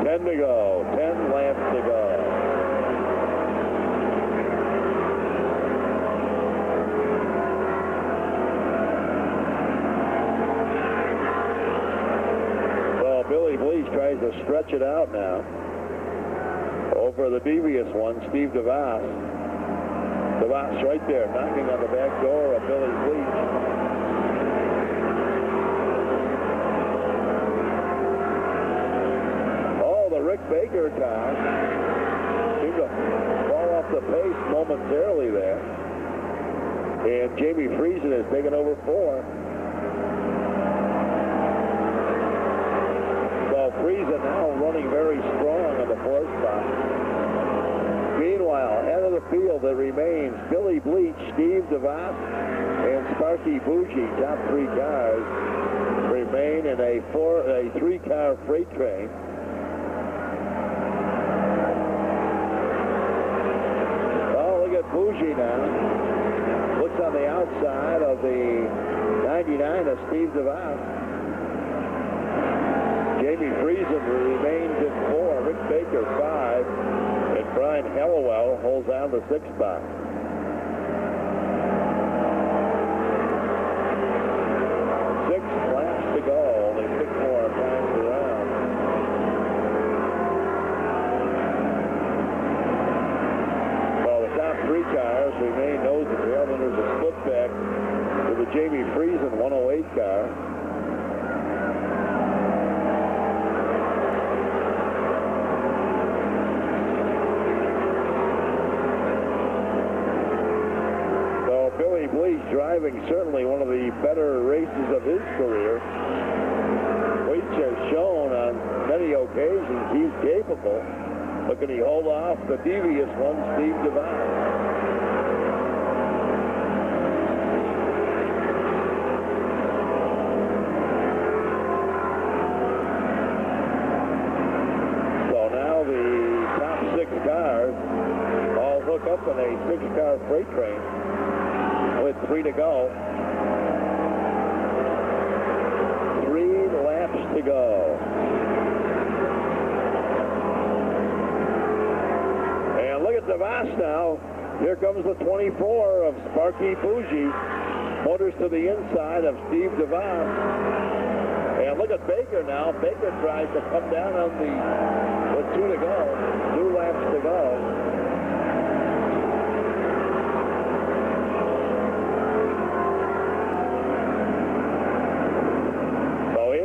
Ten to go. 10 laps to go. Well, Billy Bleach tries to stretch it out now. Over the devious one, Steve DeVos. DeVos right there, knocking on the back door of Billy Bleach. Oh, the Rick Baker car seemed to fall off the pace momentarily there. And Jamie Friesen has taken over 4. So Friesen now running very strong on the 4th spot. Meanwhile, head of the field that remains Billy Bleach, Steve DeVos, and Sparky Bougie. Top 3 cars remain in a 3-car freight train. Oh, look at Bougie now. Looks on the outside of the 99 of Steve DeVos. Jamie Friesen remains in 4. Rick Baker 5. And Brian Hallowell holds down the 6th spot. Six laps to go. Only 6 more times around. Well, the top 3 cars remain nose to tail. Then there's a split back to the Jamie Friesen 108 car. Billy Bleach driving certainly one of the better races of his career. Bleach has shown on many occasions he's capable. But can he hold off the devious one, Steve DeVos? So now the top 6 cars all hook up in a 6-car freight train. With 3 to go. 3 laps to go. And look at DeVos now. Here comes the 24 of Sparky Bougie. Motors to the inside of Steve DeVos. And look at Baker now. Baker tries to come down on with 2 to go. 2 laps to go.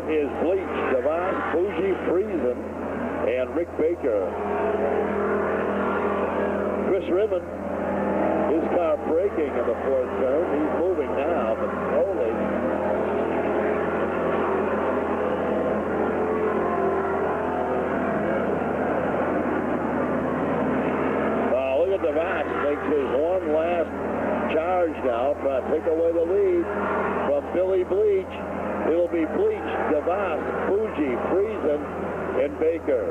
Is Bleach, DeVos, Bougie, Friesen, and Rick Baker. Chris Rimmon, his car braking in the 4th turn. He's moving now, but slowly. Look at DeVos, makes his one last charge now, trying to take away the lead from Billy Bleach. It'll be Bleach, DeVos, Bougie, Friesen, and Baker.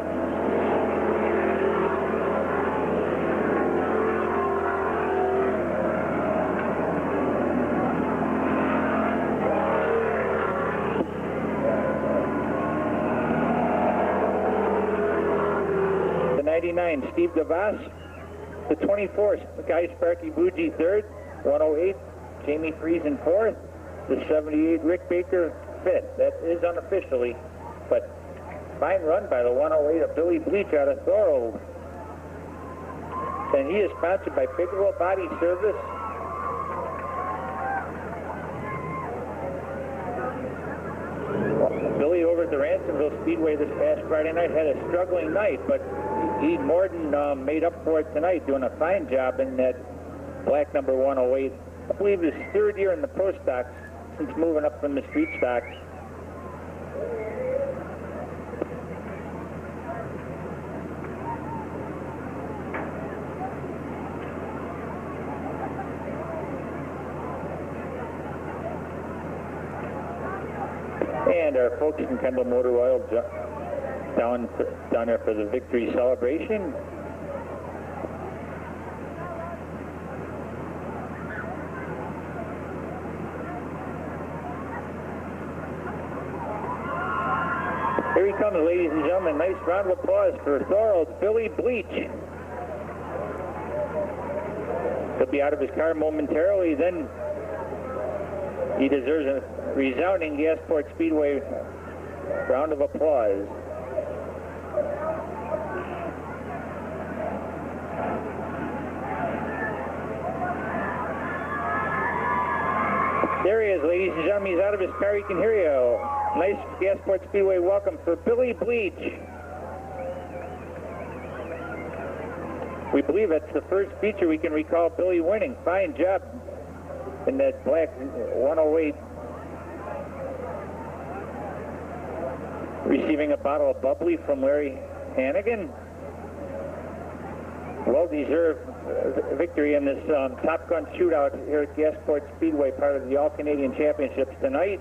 The 99, Steve DeVos. The 24, Guy Sparky Bougie 3rd. 108, Jamie Friesen 4th. The 78, Rick Baker 5th. That is unofficially, but fine run by the 108 of Billy Bleach out of Thorold. And he is sponsored by Bigelow Body Service. Billy over at the Ransomville Speedway this past Friday night had a struggling night, but he more than made up for it tonight, doing a fine job in that black number 108. I believe his 3rd year in the pro stocks since moving up from the street stocks. And our folks from Kendall Motor Oil down there for the victory celebration. Here he comes, ladies and gentlemen. Nice round of applause for Thorold's Billy Bleach. He'll be out of his car momentarily, then he deserves a resounding Gasport Speedway round of applause. There he is, ladies and gentlemen. He's out of his car. He can hear you. Nice Gasport Speedway welcome for Billy Bleach. We believe that's the first feature we can recall Billy winning. Fine job in that black 108. Receiving a bottle of bubbly from Larry Hannigan. Well-deserved victory in this Top Gun shootout here at Gasport Speedway, part of the All-Canadian Championships tonight.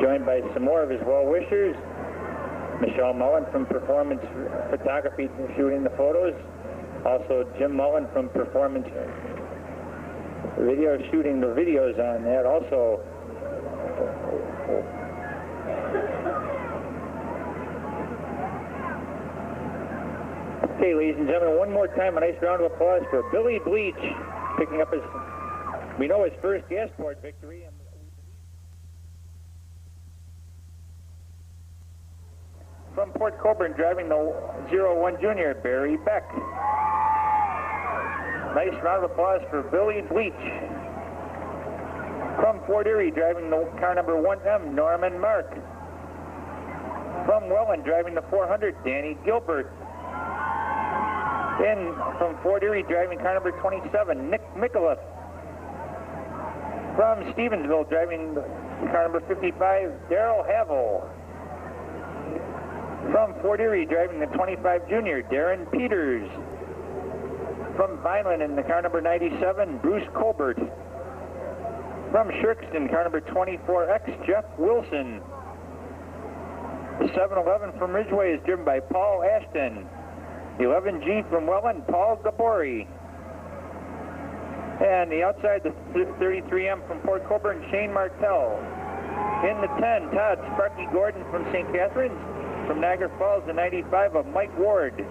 Joined by some more of his well-wishers. Michelle Mullen from Performance Photography shooting the photos. Also Jim Mullen from Performance Video shooting the videos on that. Also okay, ladies and gentlemen, one more time a nice round of applause for Billy Bleach, picking up his, we know, his first Gasport victory. From Port Colborne, driving the 01 Junior, Barry Beck. Nice round of applause for Billy Bleach. From Fort Erie, driving the car number 1M, Norman Mark. From Welland, driving the 400, Danny Gilbert. In from Fort Erie, driving car number 27, Nick Micallef. From Stevensville, driving car number 55, Daryl Havel. From Fort Erie, driving the 25 Junior, Darren Peters. From Vineland in the car number 97, Bruce Colbert. From Shirkston, car number 24X, Jeff Wilson. The 711 from Ridgeway is driven by Paul Ashton. The 11G from Welland, Paul Gabori. And the outside, the 33M from Port Colborne, Shane Martell. In the 10, Todd Sparky Gordon from St. Catharines. From Niagara Falls, the 95 of Mike Ward.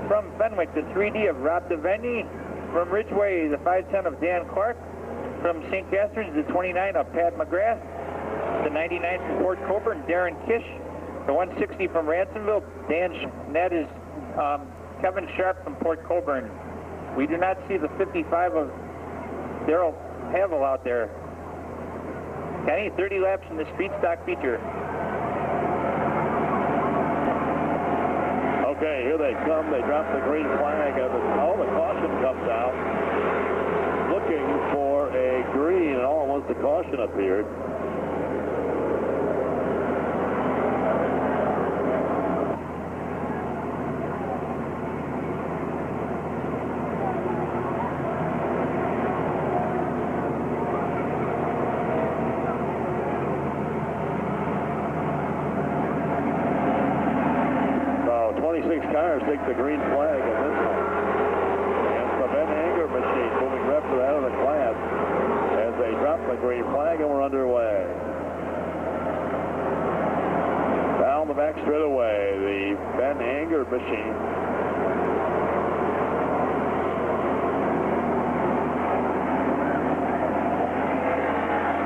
From Fenwick, the 3D of Rob DeVenny. From Ridgeway, the 510 of Dan Clark. From St. Catharines, the 29 of Pat McGrath. The 99 from Port Colborne, Darren Kish. The 160 from Ransomville, that is Kevin Sharp from Port Colborne. We do not see the 55 of Daryl Havel out there. Kenny, 30 laps in the street stock feature. Okay, here they come. They drop the green flag. All the caution comes out. Looking for a green, and all at once the caution appeared. Cars take the green flag in this one. And the Ben Anger machine moving left to out of the class as they drop the green flag, and we're underway. Down the back straightaway, the Ben Anger machine.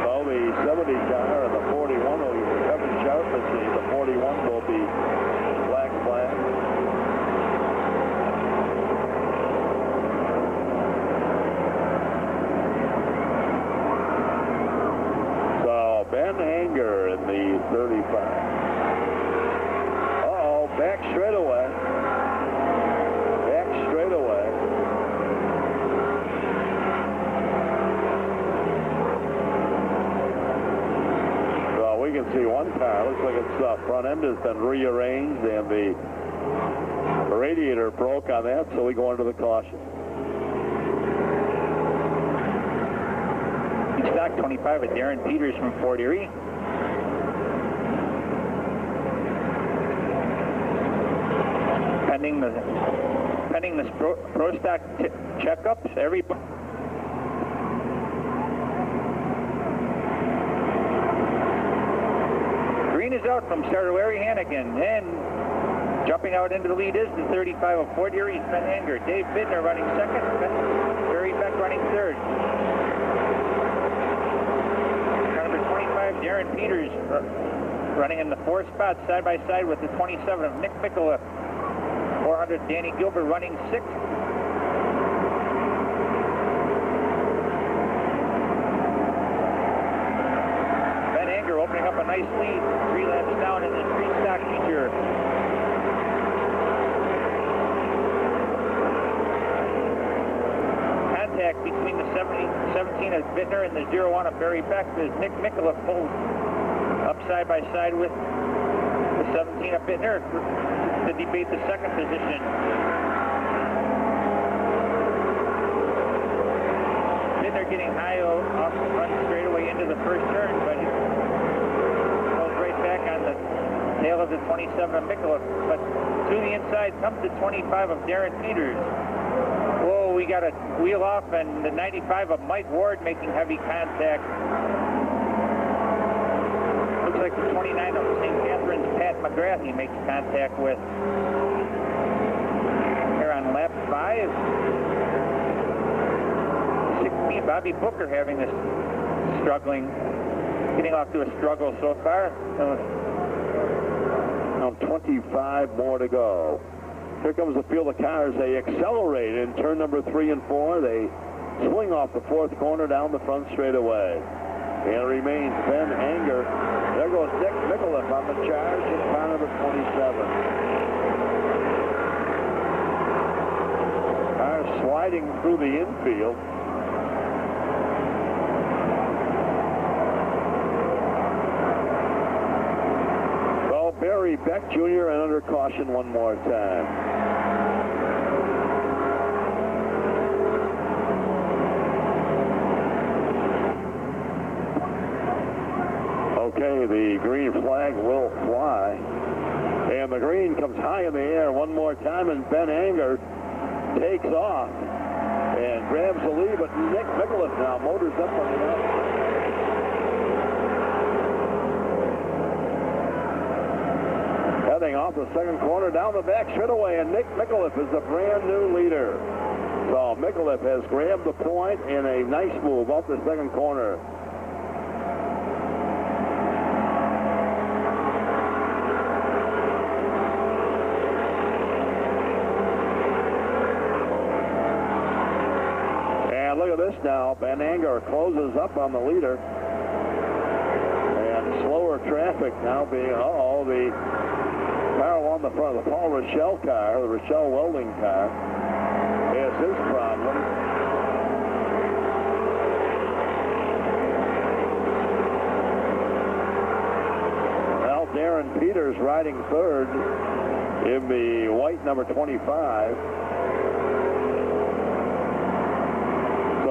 So the 70 car and the 41 will be Kevin Sharp machine. The 41 will be black flag. Ben Anger in the 35. Uh-oh, back straightaway. Back straightaway. Well, we can see one car. Looks like its front end has been rearranged and the radiator broke on that, so we go into the caution. Stock 25 with Darren Peters from Fort Erie. Pending the pending the pro stock checkups. Everybody. Green is out from starter Larry Hannigan, and jumping out into the lead is the 35 of Fort Erie's Ben Anger. Dave Bittner running second, Barry Beck running third. Number 25, Darren Peters running in the fourth spot, side by side with the 27 of Nick Mickelip. 400, Danny Gilbert running sixth. Ben Anger opening up a nice lead, 3 laps down in the three stock feature. Contact between the 17 of Bittner and the 01 of Barry Beck as Nick Mickelip pulls up side by side with the 17 of Bittner to debate the second position. Bittner getting high off the front straightaway into the first turn, but he goes right back on the tail of the 27 of Mickelip. But to the inside comes the 25 of Darren Peters. Whoa, we got a wheel off, and the 95 of Mike Ward making heavy contact. Looks like the 29 of St. Catherine's Pat McGrath he makes contact with. Here on lap 5. 16, Bobby Booker having this getting off to a struggle so far. Now 25 more to go. Here comes the field of cars. They accelerate in turn number 3 and 4. They swing off the fourth corner down the front straightaway. And it remains Ben Anger. There goes Nick Mickelip on the charge in car number 27. Cars sliding through the infield. Well, Barry Beck Jr. and under caution one more time. Okay, the green flag will fly. And the green comes high in the air one more time, and Ben Anger takes off and grabs the lead, but Nick Mickelip now motors up on the outside. Heading off the second corner down the back straightaway, and Nick Mickelip is the brand new leader. So Mickelip has grabbed the point in a nice move off the second corner. Look at this now. Ben Anger closes up on the leader. And slower traffic now being, the car on the front, the Paul Rochelle car, the Rochelle welding car, has his problem. Well, Darren Peters riding third in the white number 25.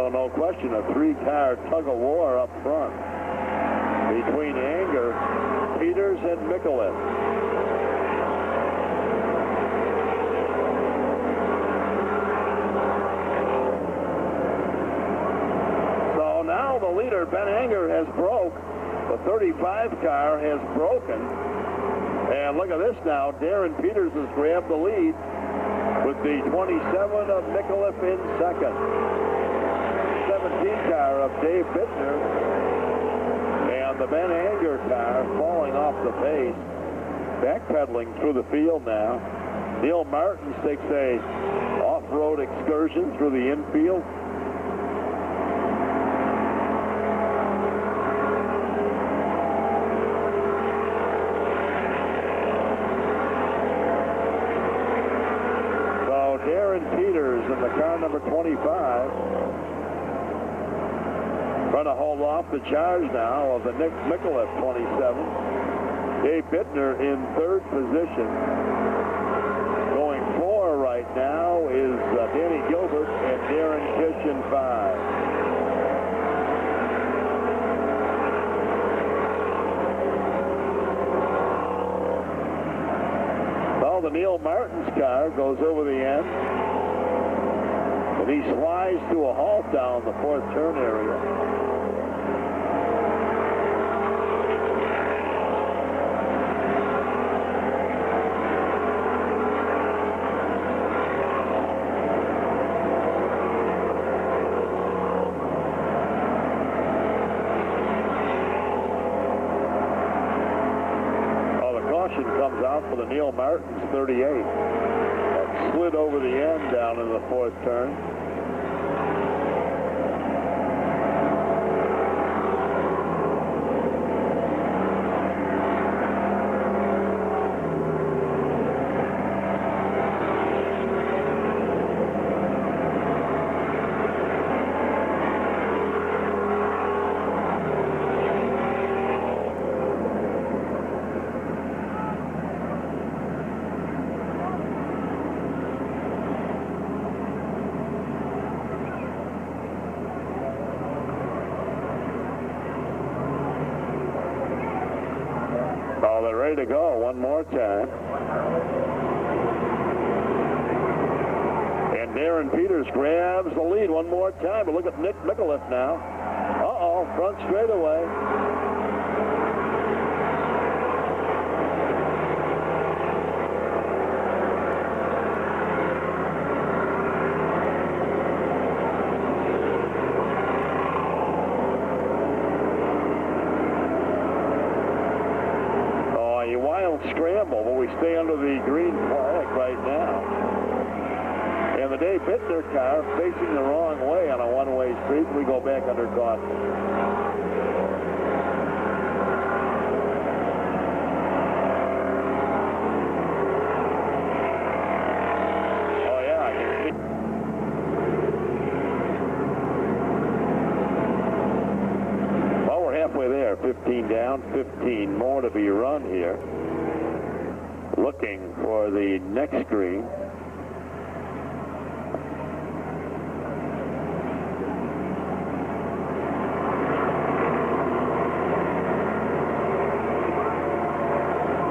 No question, a three-car tug-of-war up front between Anger, Peters, and Mickelip. So now the leader, Ben Anger, has broke. The 35 car has broken. And look at this now. Darren Peters has grabbed the lead with the 27 of Mickelip in second. 17 car of Dave Bittner, and the Ben Anger car falling off the pace, backpedaling through the field now. Neil Martins takes a off-road excursion through the infield. So Darren Peters in the car number 25. Trying to hold off the charge now of the Nick Mickelip 27. Dave Bittner in third position. Going 4 right now is Danny Gilbert and Darren Kish in 5. Well, the Neil Martins car goes over the end. And he slides to a halt down the fourth turn area. Comes out for the Neil Martin's 38. That slid over the end down in the fourth turn. They're ready to go one more time. And Darren Peters grabs the lead one more time. But look at Nick Micallef now. Uh-oh, front straightaway. Scramble, but we stay under the green flag right now. And the Dave Bittner car facing the wrong way on a one-way street. We go back under caution. Oh yeah, I can see. Well, we're halfway there. 15 down, 15 more to be run here. Looking for the next green.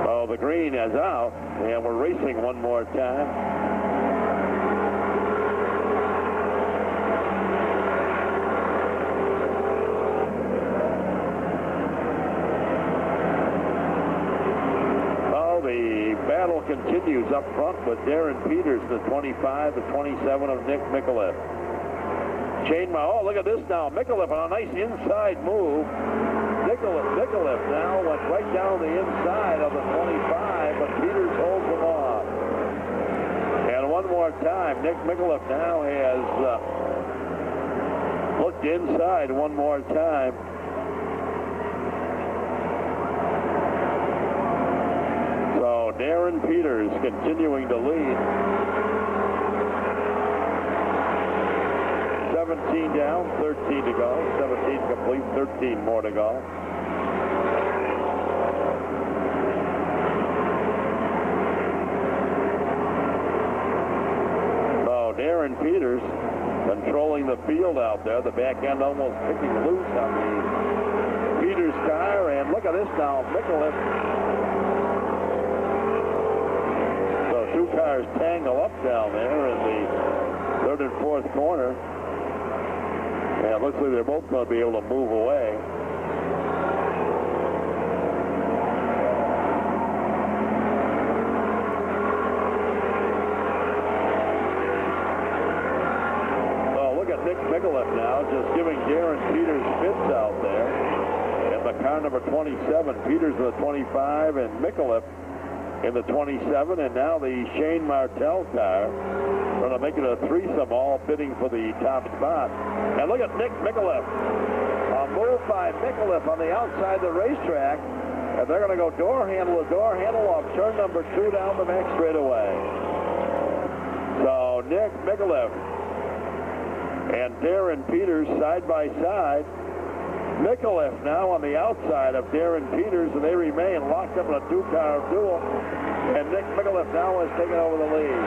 Oh, the green is out, and we're racing one more time. Battle continues up front with Darren Peters, the 25, the 27 of Nick Micallef. Oh, look at this now. Micallef on a nice inside move. Micallef now went right down the inside of the 25, but Peters holds him off. And one more time, Nick Micallef now has looked inside one more time. Darren Peters continuing to lead. 17 down, 13 to go. 17 complete, 13 more to go. So Darren Peters controlling the field out there. The back end almost picking loose on the Peters car. And look at this now. Micallef. Two cars tangle up down there in the third and fourth corner. And it looks like they're both going to be able to move away. Oh, look at Nick Micallef now, just giving Darren Peters fits out there. And the car number 27, Peters in the 25, and Micallef in the 27, and now the Shane Martell car going to make it a threesome, all bidding for the top spot. And look at Nick Micallef. A move by Micallef on the outside of the racetrack, and they're going to go door handle to door handle off turn number 2 down the back straightaway. So Nick Micallef and Darren Peters side by side. Micallef now on the outside of Darren Peters, and they remain locked up in a two-car duel. And Nick Micallef now has taken over the lead.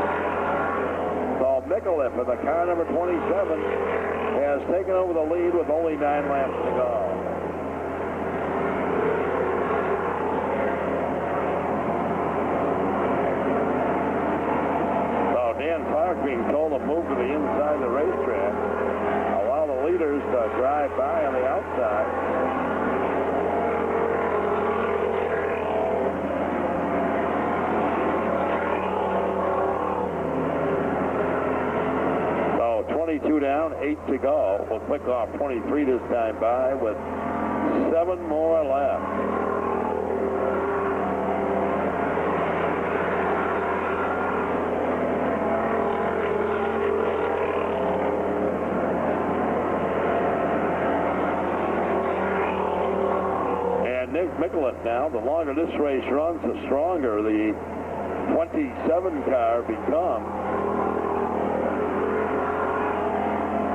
So Micallef in the car number 27 has taken over the lead with only 9 laps to go. So Dan Clark being told to move to the inside of the racetrack. 22 down, 8 to go. We'll click off 23 this time by with 7 more left. Michelin now, the longer this race runs, the stronger the 27 car becomes.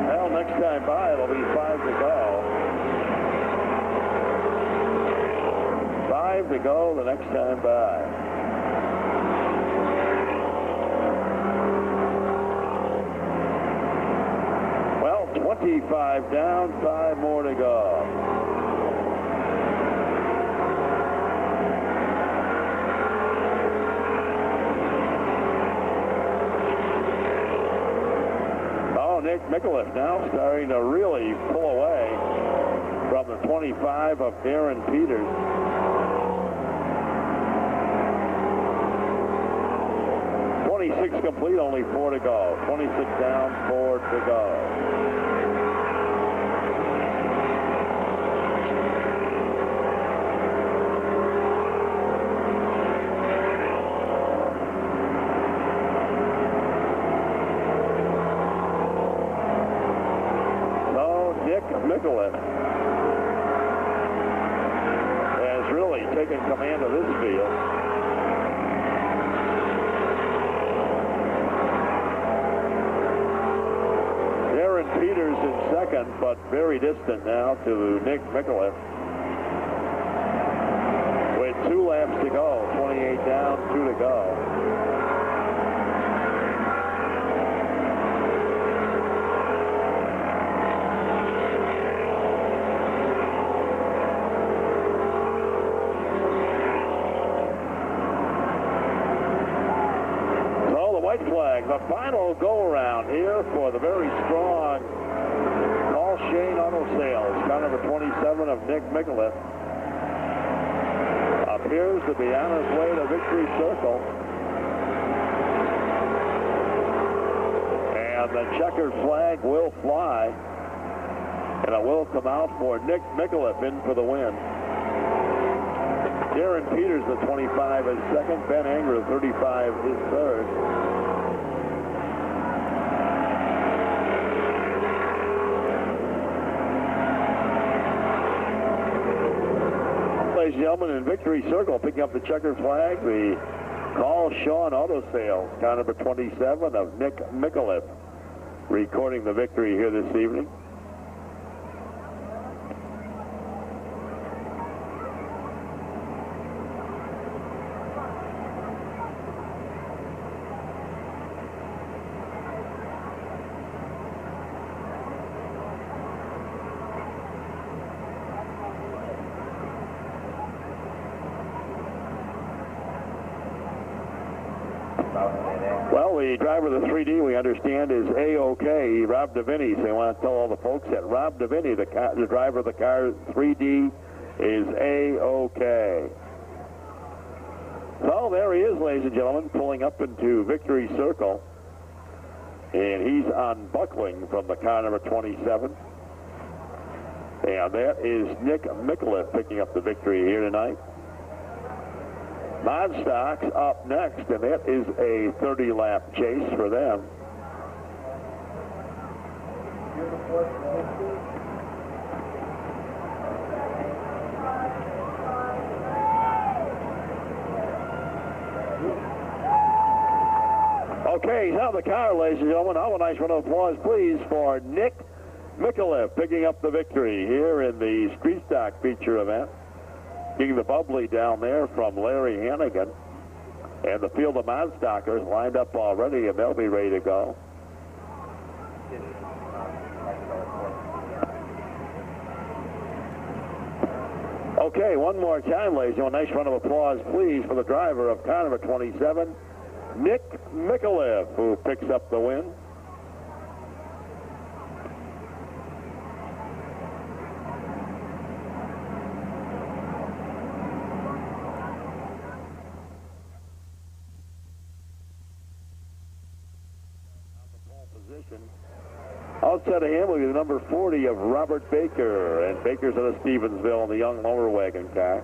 Well, next time by, it'll be 5 to go. 5 to go the next time by. Well, 25 down, 5 more to go. Nick Michelin now starting to really pull away from the 25 of Darren Peters. .26 complete, only 4 to go. 26 down, 4 to go. Michelin has really taken command of this field. Darren Peters in second, but very distant now to Nick Michelin. With 2 laps to go, 28 down, 2 to go. Flag, the final go-around here for the very strong Carl Shane Auto Sales. Car number 27 of Nick Michelin appears to be on his way to victory circle. And the checkered flag will fly, and it will come out for Nick Michelin in for the win. Darren Peters, the 25, is second. Ben Anger, the 35, is third. Ladies and gentlemen, in victory circle, picking up the checkered flag, the Carl Shawn Auto Sales, car number 27 of Nick Michelin, recording the victory here this evening. Well, the driver of the 3D, we understand, is A-OK, Rob DeVinny. So I want to tell all the folks that Rob DeVinny, the driver of the car 3D, is A-OK. So there he is, ladies and gentlemen, pulling up into victory circle. And he's unbuckling from the car number 27. And that is Nick Michelin picking up the victory here tonight. Modstock's up next, and that is a 30-lap chase for them. Okay, he's out of the car, ladies and gentlemen. Now a nice round of applause, please, for Nick Michelin picking up the victory here in the Street Stock feature event. Getting the bubbly down there from Larry Hannigan. And the field of Modstockers lined up already, and they'll be ready to go. Okay, one more time, ladies and gentlemen. Nice round of applause, please, for the driver of car number 27, Nick Michelin, who picks up the win. Outside of him will be the number 40 of Robert Baker, and Baker's out of Stevensville in the young motor wagon car.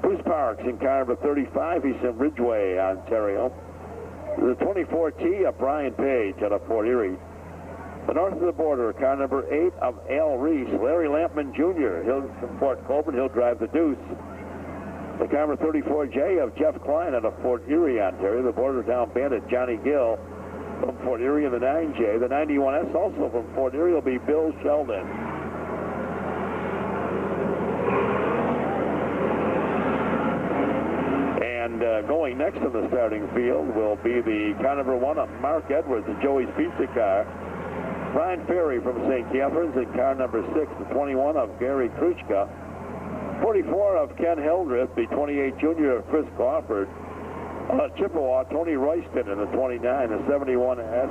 Bruce Parks in car number 35. He's in Ridgeway, Ontario. The 24T of Brian Page out of Fort Erie. The north of the border, car number 8 of Al Reese, Larry Lampman Jr. He'll from Fort Colborne. He'll drive the Deuce. The car number 34J of Jeff Klein out of Fort Erie, Ontario. The border town bandit Johnny Gill from Fort Erie in the 9J. The 91S also from Fort Erie will be Bill Sheldon. And going next in the starting field will be the car number 1 of Mark Edwards, the Joey's Pizza car. Brian Ferry from St. Catharines in car number 6, the 21 of Gary Kruchka. 44 of Ken Hildreth, the 28 junior of Chris Crawford. Chippewa, Tony Royston in the 29, the 71S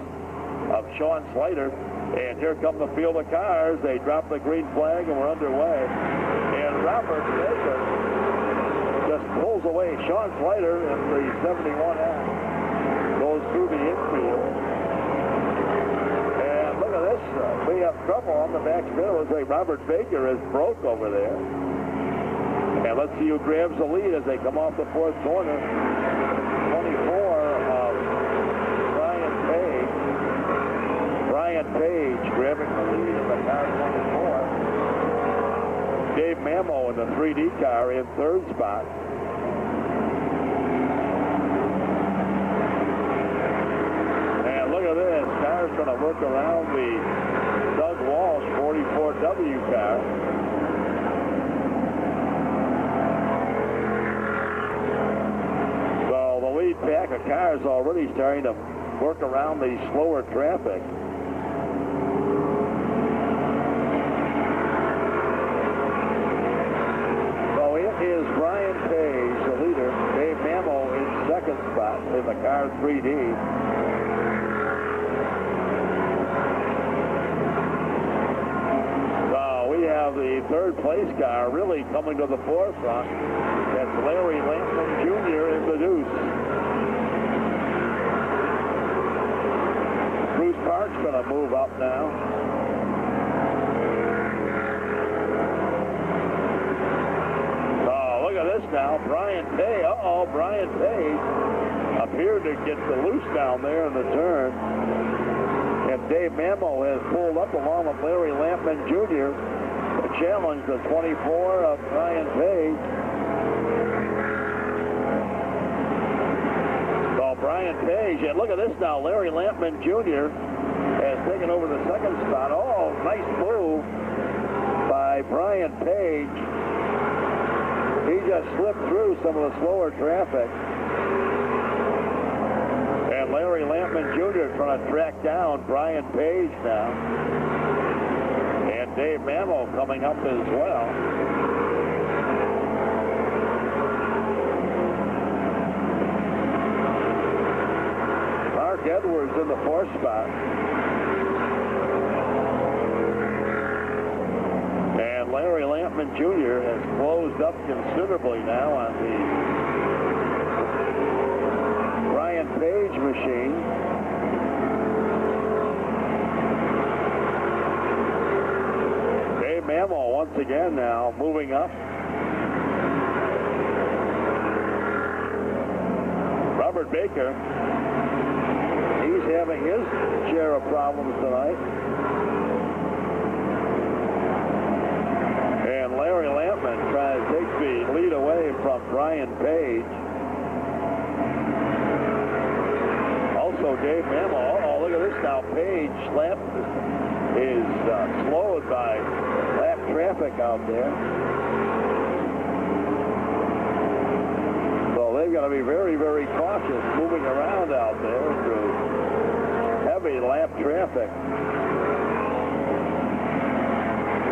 of Sean Slater. And here come the field of cars. They drop the green flag and we're underway. And Robert Baker just pulls away. Sean Slater in the 71S goes through the infield. We have trouble on the back field as Robert Baker is broke over there. And let's see who grabs the lead as they come off the fourth corner. 24 of Brian Page. Brian Page grabbing the lead in the car 24. Dave Mamo in the 3D car in third spot. And look at this. Car's going to work around the Doug Walsh 44W car. So the lead pack of cars already starting to work around the slower traffic. So it is Brian Page, the leader. Dave Mamo in second spot in the car 3D. The third place car really coming to the forefront. That's Larry Lampman Jr. in the Deuce. Bruce Park's going to move up now. Oh, look at this now. Brian Page. Uh-oh, Brian Page appeared to get the loose down there in the turn. And Dave Mamo has pulled up along with Larry Lampman Jr. Challenge the 24 of Brian Page. So Brian Page, and look at this now, Larry Lampman Jr. has taken over the second spot. Oh, nice move by Brian Page. He just slipped through some of the slower traffic. And Larry Lampman Jr. trying to track down Brian Page now. And Dave Mamo coming up as well. Mark Edwards in the fourth spot. And Larry Lampman Jr. has closed up considerably now on the Brian Page machine. Mamo once again now moving up. Robert Baker, he's having his share of problems tonight. And Larry Lampman trying to take the lead away from Brian Page. Also Dave Mamo. Oh, look at this now. Page lap is slowed by lap traffic out there. So they've got to be very, very cautious moving around out there through heavy lap traffic.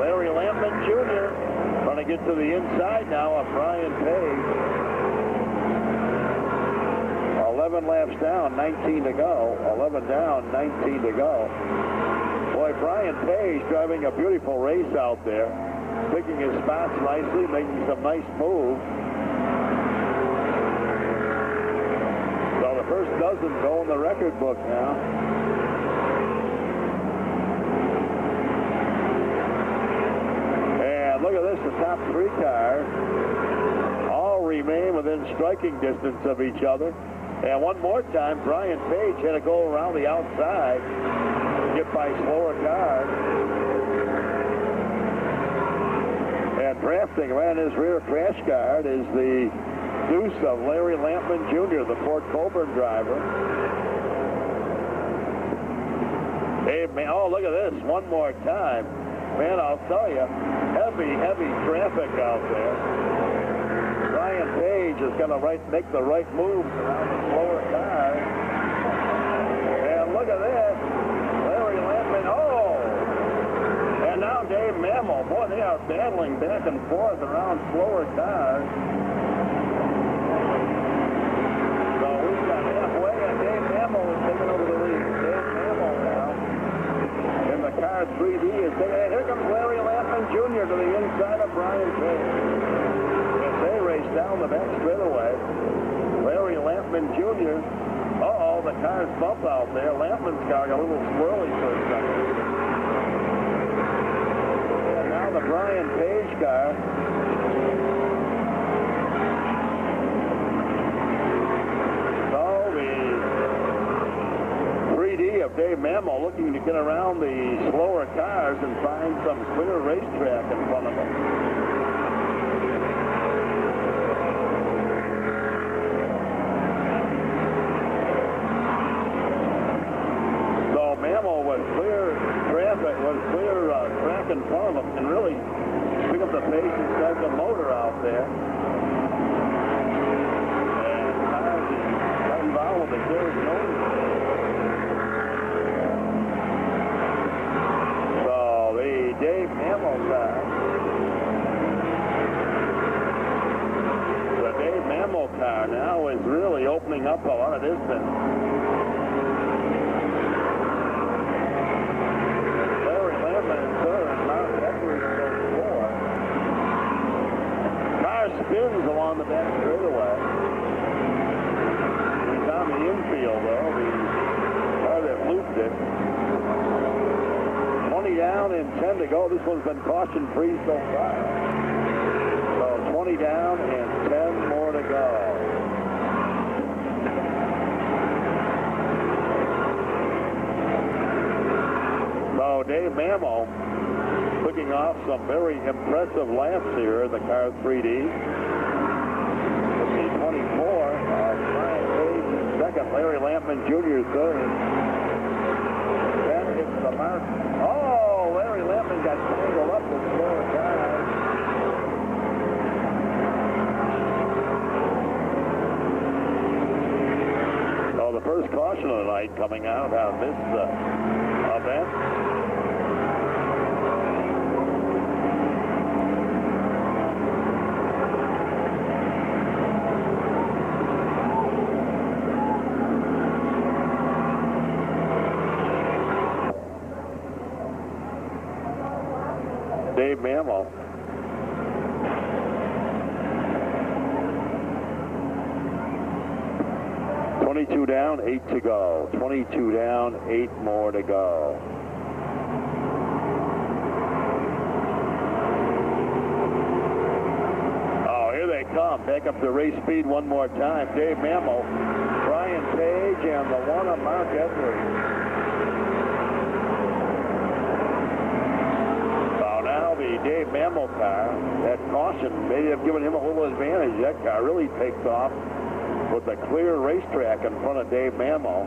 Larry Lampman Jr. trying to get to the inside now of Brian Page. 11 laps down, 19 to go. 11 down, 19 to go. Boy, Brian Page driving a beautiful race out there, picking his spots nicely, making some nice moves. So the first dozen go in the record book now. the top three cars all remain within striking distance of each other. And one more time, Brian Page had to go around the outside to get by slower cars. And drafting around his rear crash guard is the deuce of Larry Lampman Jr., the Fort Colburn driver. Hey, man, oh, look at this one more time. Man, I'll tell you, heavy traffic out there. Brian Page is going to make the right moves around the slower cars. And look at this. Larry Lampman, oh! And now Dave Mammal. Boy, they are battling back and forth around slower cars. So we've got halfway, and Dave Mammal is taking over the lead. Dave Mammal now in the car 3D is taking it. Here comes Larry Lampman Jr. to the inside of Brian Page. As they race down the back straightaway, Larry Lampman Jr. Uh-oh, the cars bump out there. Lampman's car got a little swirly for a second. And now the Brian Page car. So the 3D of Dave Mammal looking to get around the slower cars and find some clear racetrack in front of them. Mammal was clear traffic, track in front of him, and really pick up the pace and start the motor out there. And cars got involved with the clear nose. So the Dave Mammal car. The Dave Mammal car now is really opening up a lot of distance. Spins along the back straightaway. He's on the infield, though, the car that looped it. 20 down and 10 to go. This one's been caution-free so far. So 20 down and 10 more to go. So Dave Mammal picking off some very impressive laps here in the car 3D. The 24 of Brian Page in second, Larry Lampman Jr. third. Then it's the mark. Oh, Larry Lampman got tangled up with slower cars. So the first caution of the night coming out on this event. Dave Mammal. $22 down, 8 to go. 22 down, 8 more to go. Oh, here they come. Back up to race speed one more time. Dave Mammal, Brian Page, and the one of Mark Edwards. The Dave Mammal car, that caution may have given him a little advantage. That car really takes off with a clear racetrack in front of Dave Mammal.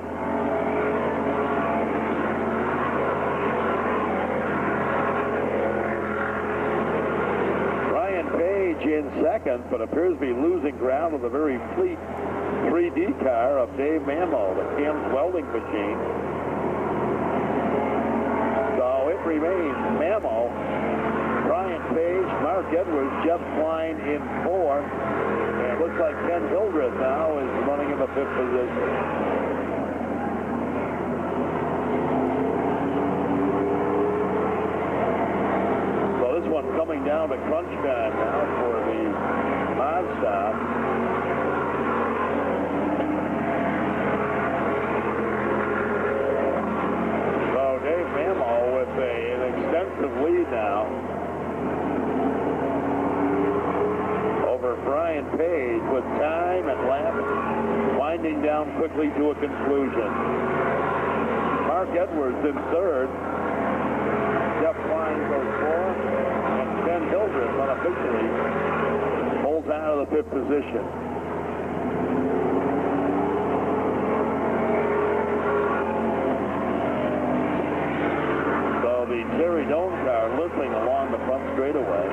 Brian Page in second, but appears to be losing ground with a very fleet 3D car of Dave Mammal, the Cam's welding machine. So it remains Mammal, Brian Page, Mark Edwards, Jeff Klein in fourth. And it looks like Ken Hildreth now is running in the fifth position. So this one coming down to crunch time now for the mod stop. So Dave Mammal with an extensive lead now. time and lap, winding down quickly to a conclusion. Mark Edwards in third. Jeff Klein goes fourth. And Ken Hildreth unofficially pulls out of the fifth position. So the Terry Doan car limping along the front straightaway.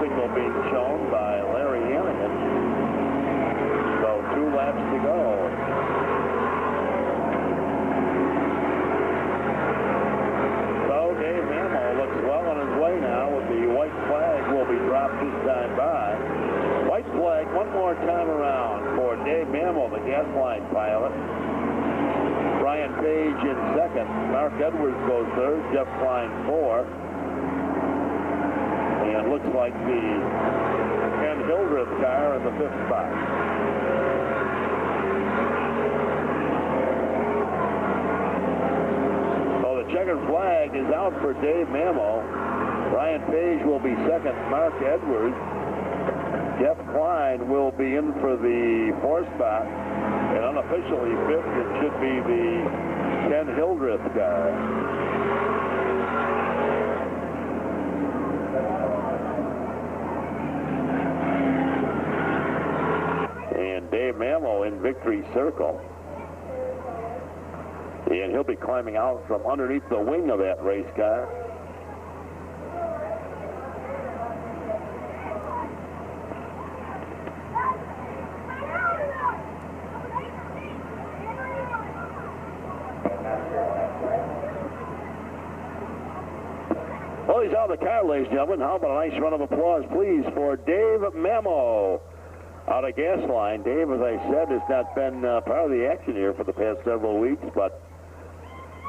Signal being shown by Larry Hannigan. So 2 laps to go. So Dave Mamo looks well on his way now with the white flag will be dropped this time by. White flag one more time around for Dave Mamo, the gas line pilot. Brian Page in second. Mark Edwards goes third. Jeff Klein fourth. And looks like the Ken Hildreth car in the fifth spot. So the checkered flag is out for Dave Mamo. Brian Page will be second. Mark Edwards. Jeff Klein will be in for the fourth spot. And unofficially fifth, it should be the Ken Hildreth car. Dave Mamo in victory circle. And he'll be climbing out from underneath the wing of that race car. Well, he's out of the car, ladies and gentlemen. How about a nice round of applause, please, for Dave Mamo. Out of gas line. Dave, as I said, has not been part of the action here for the past several weeks, but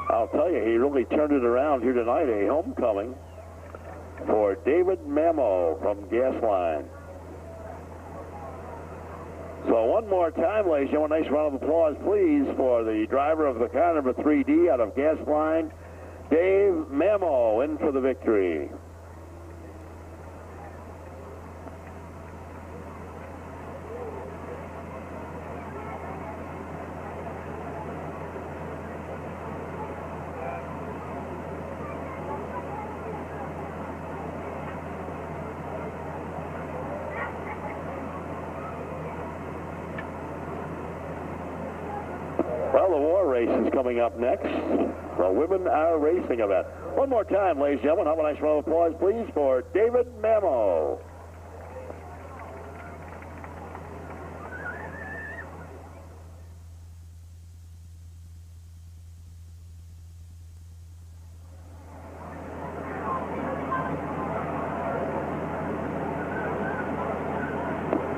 I'll tell you, he really turned it around here tonight. A homecoming for David Mamo from gas line. So one more time, ladies and gentlemen, nice round of applause, please, for the driver of the car number 3D out of gas line, Dave Mamo, in for the victory. Well, the war race is coming up next. The Women Are Racing event. One more time, ladies and gentlemen. Have a nice round of applause, please, for David Mamo.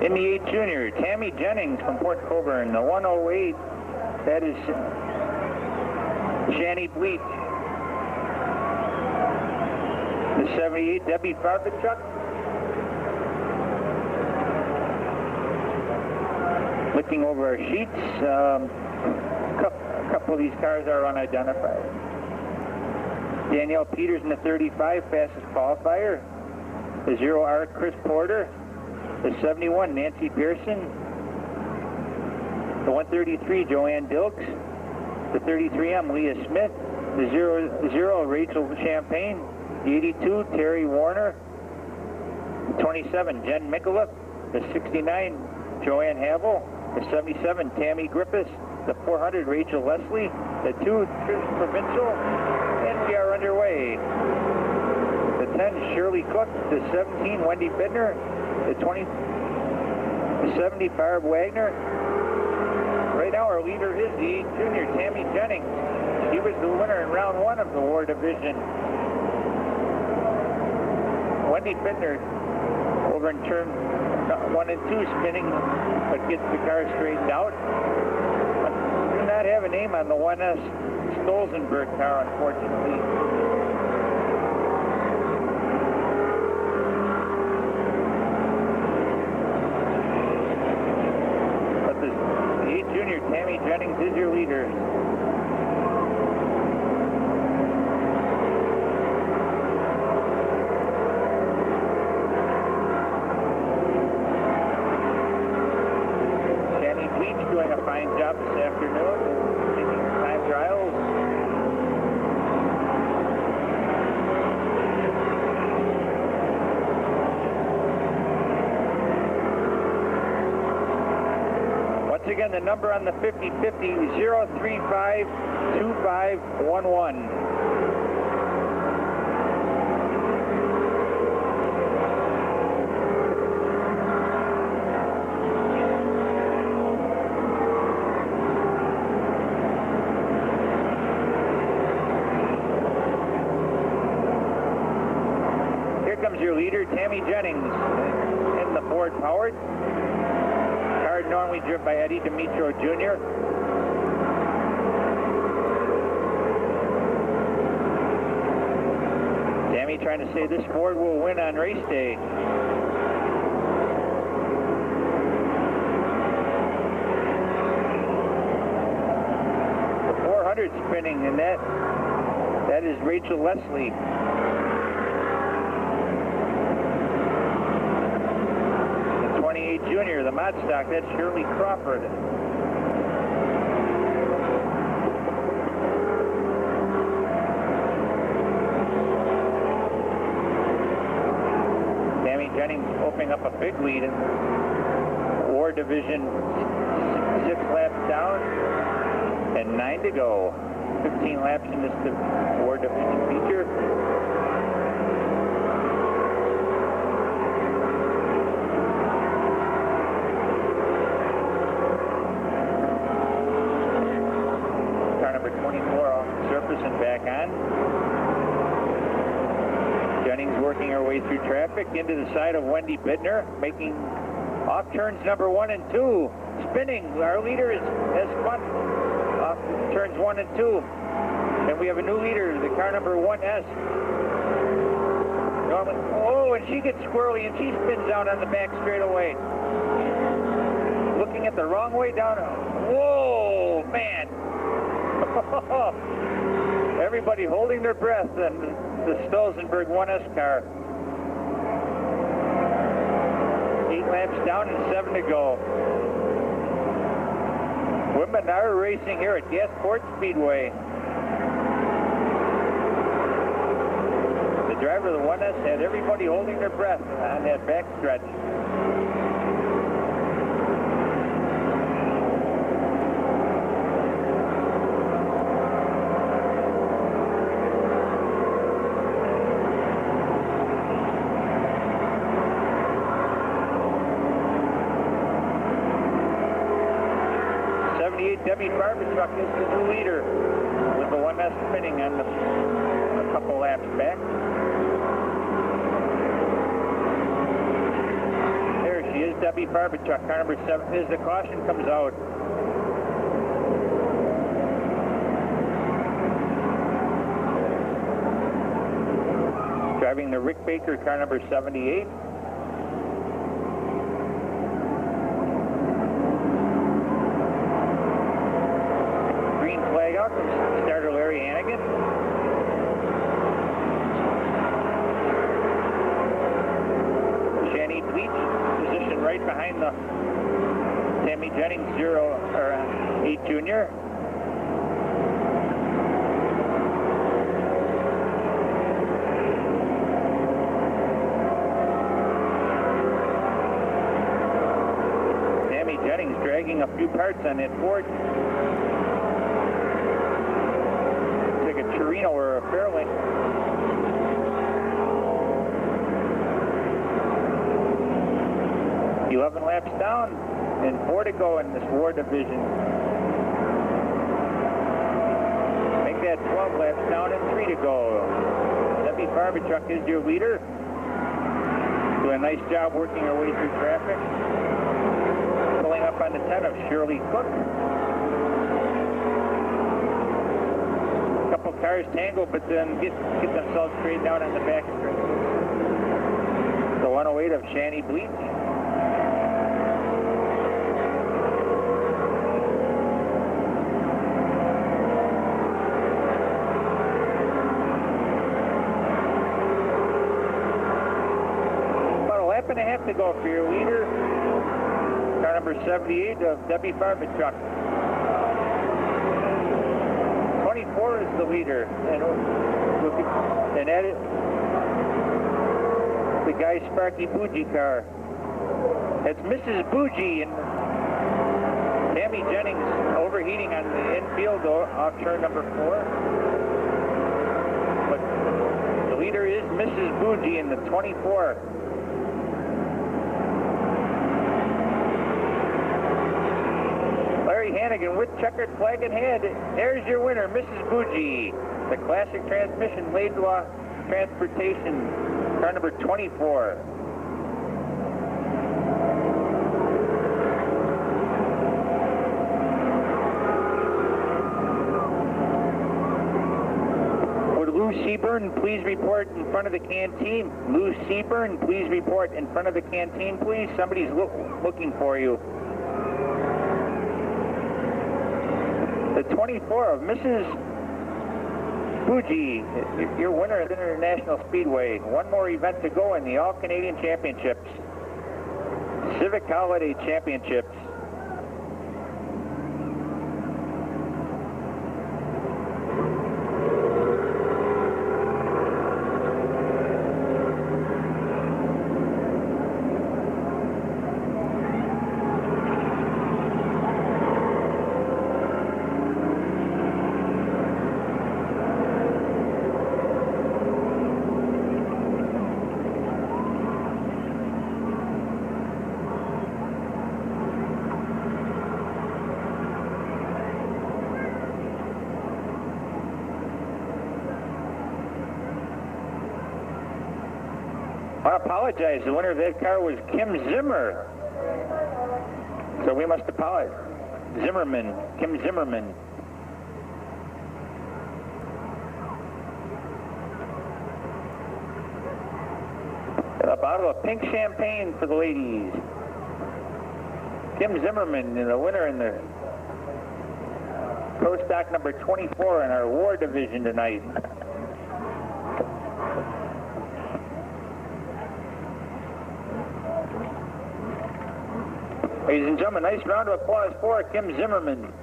In the 8 junior, Tammy Jennings from Port Colborne, the 108. That is Shani Bleach. The 78, Debbie Farfachuk. Looking over our sheets, a couple of these cars are unidentified. Danielle Peters in the 35, fastest qualifier. The 0R, Chris Porter. The 71, Nancy Pearson. The 133, Joanne Dilks. The 33M, Leah Smith. The 00, Rachel Champagne. The 82, Terry Warner. The 27, Jen Mikulik. The 69, Joanne Havel. The 77, Tammy Grippis. The 400, Rachel Leslie. The 2, Trish Provincial. And we are underway. The 10, Shirley Cook. The 17, Wendy Bidner. The 20, the 70, Barb Wagner. Right now our leader is the 8 junior, Tammy Jennings. She was the winner in round 1 of the war division. Wendy Bidner over in turn 1 and 2 spinning, but gets the car straightened out. But do not have a name on the 1S Stolzenberg car, unfortunately. Junior Tammy Jennings is your leader. again, the number on the 50-50, 0352511. Your leader, Tammy Jennings, in the Ford powered. Car normally driven by Eddie Dimitro Jr. Tammy trying to say this Ford will win on race day. The 400 spinning, and that is Rachel Leslie. 28 Junior, the mod stock, that's Shirley Crawford. Tammy Jennings opening up a big lead in War Division, 6 laps down and 9 to go. 15 laps in this War Division feature. And back on. Jennings working her way through traffic into the side of Wendy Bidner, making off turns number 1 and 2. Spinning. Our leader has spun off turns 1 and 2. And we have a new leader, the car number 1S. Oh, and she gets squirrely and she spins down on the back straightaway. Looking at the wrong way down. Whoa, man. Everybody holding their breath in the Stolzenberg 1S car. 8 laps down and 7 to go. Women are racing here at Gasport Speedway. The driver of the 1S had everybody holding their breath on that back stretch. Debbie Barbertruck is the new leader with the 1S spinning on a couple laps back. There she is, Debbie Barbertruck, car number 7, as the caution comes out. Driving the Rick Baker, car number 78. Starter Larry Hannigan. Shani Bleach, positioned right behind the Tammy Jennings 8 Junior. Tammy Jennings dragging a few parts on that Ford. A Torino or a Fairlane. 11 laps down and 4 to go in this War Division. Make that 12 laps down and 3 to go. Debbie Barbertruck is your leader. Doing a nice job working her way through traffic. Pulling up on the 10 of Shirley Cook. Couple cars tangle, but then get themselves straight down on the back stretch. The 108 of Shani Bleach. About a lap and a half to go for your leader. Car number 78 of Debbie Barbertruck. 24 is the leader, and that is the Guy Sparky Bougie car. That's Mrs. Bougie and Tammy Jennings overheating on the infield off turn number 4. But the leader is Mrs. Bougie in the 24. Larry Hannigan with checkered flag in hand. There's your winner, Mrs. Bougie. The Classic Transmission Laidlaw Transportation, car number 24. Lou Seaburn, please report in front of the canteen. Lou Seaburn, please report in front of the canteen, please. Somebody's looking for you. The 24 of Mrs. Bougie, your winner at International Speedway. One more event to go in the All-Canadian Championships. Civic Holiday Championships. I apologize. The winner of that car was Kim Zimmer. So we must apologize. Zimmerman, Kim Zimmerman. A bottle of pink champagne for the ladies. Kim Zimmerman, the winner in the Pro Stock number 24 in our War Division tonight. Ladies and gentlemen, nice round of applause for Kim Zimmerman.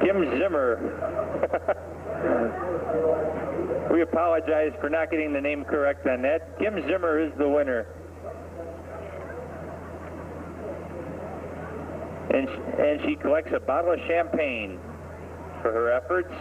Kim Zimmer. We apologize for not getting the name correct on that. Kim Zimmer is the winner. And she collects a bottle of champagne for her efforts.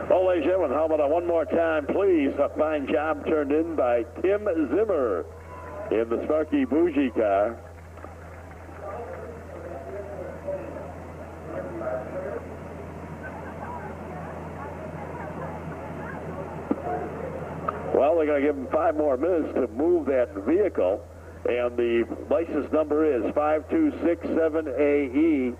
Well, ladies and gentlemen, how about one more time, please? A fine job turned in by Kim Zimmer in the Sparky Bougie car. Well, they're going to give them 5 more minutes to move that vehicle, and the license number is 5267AE.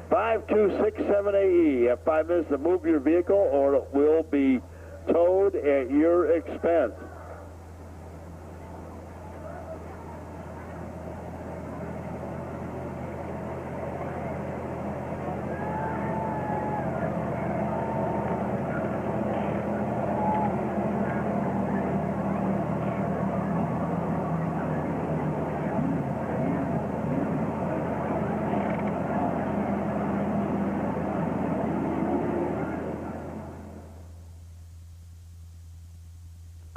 5267AE. You have 5 minutes to move your vehicle, or it will be towed at your expense.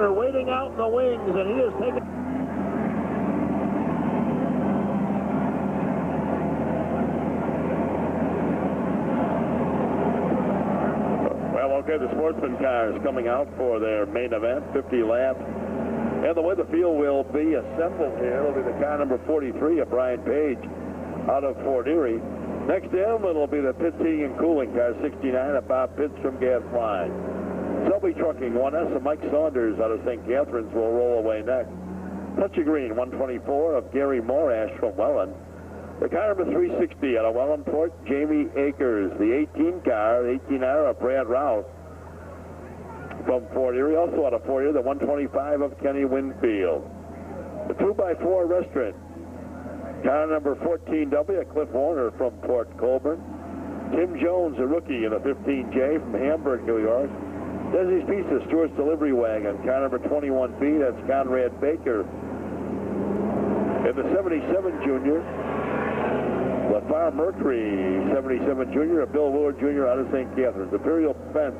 Waiting out in the wings, and he is taking. Well, okay, the Sportsman car is coming out for their main event, 50 laps. And the way the field will be assembled here will be the car number 43 of Brian Page out of Fort Erie. Next to him, it'll be the Pitts Heating and Cooling car 69 of Bob Pitts from Gas Line. Selby Trucking 1S of Mike Saunders out of St. Catharines will roll away next. Touch of Green 124 of Gary Morash from Welland. The car number 360 out of Wellandport, Jamie Akers. The 18 car, 18R of Brad Rouse from Fort Erie. Also out of Fort Erie, the 125 of Kenny Winfield. The 2x4 restaurant. Car number 14W, Cliff Warner from Port Colborne. Tim Jones, a rookie in a 15J from Hamburg, New York. Desi's Pizza, Stewart's Delivery Wagon, car number 21B, that's Conrad Baker. In the 77 Junior, LaFar Mercury, 77 Junior, Bill Willard Jr. out of St. Catharines. Imperial Fence,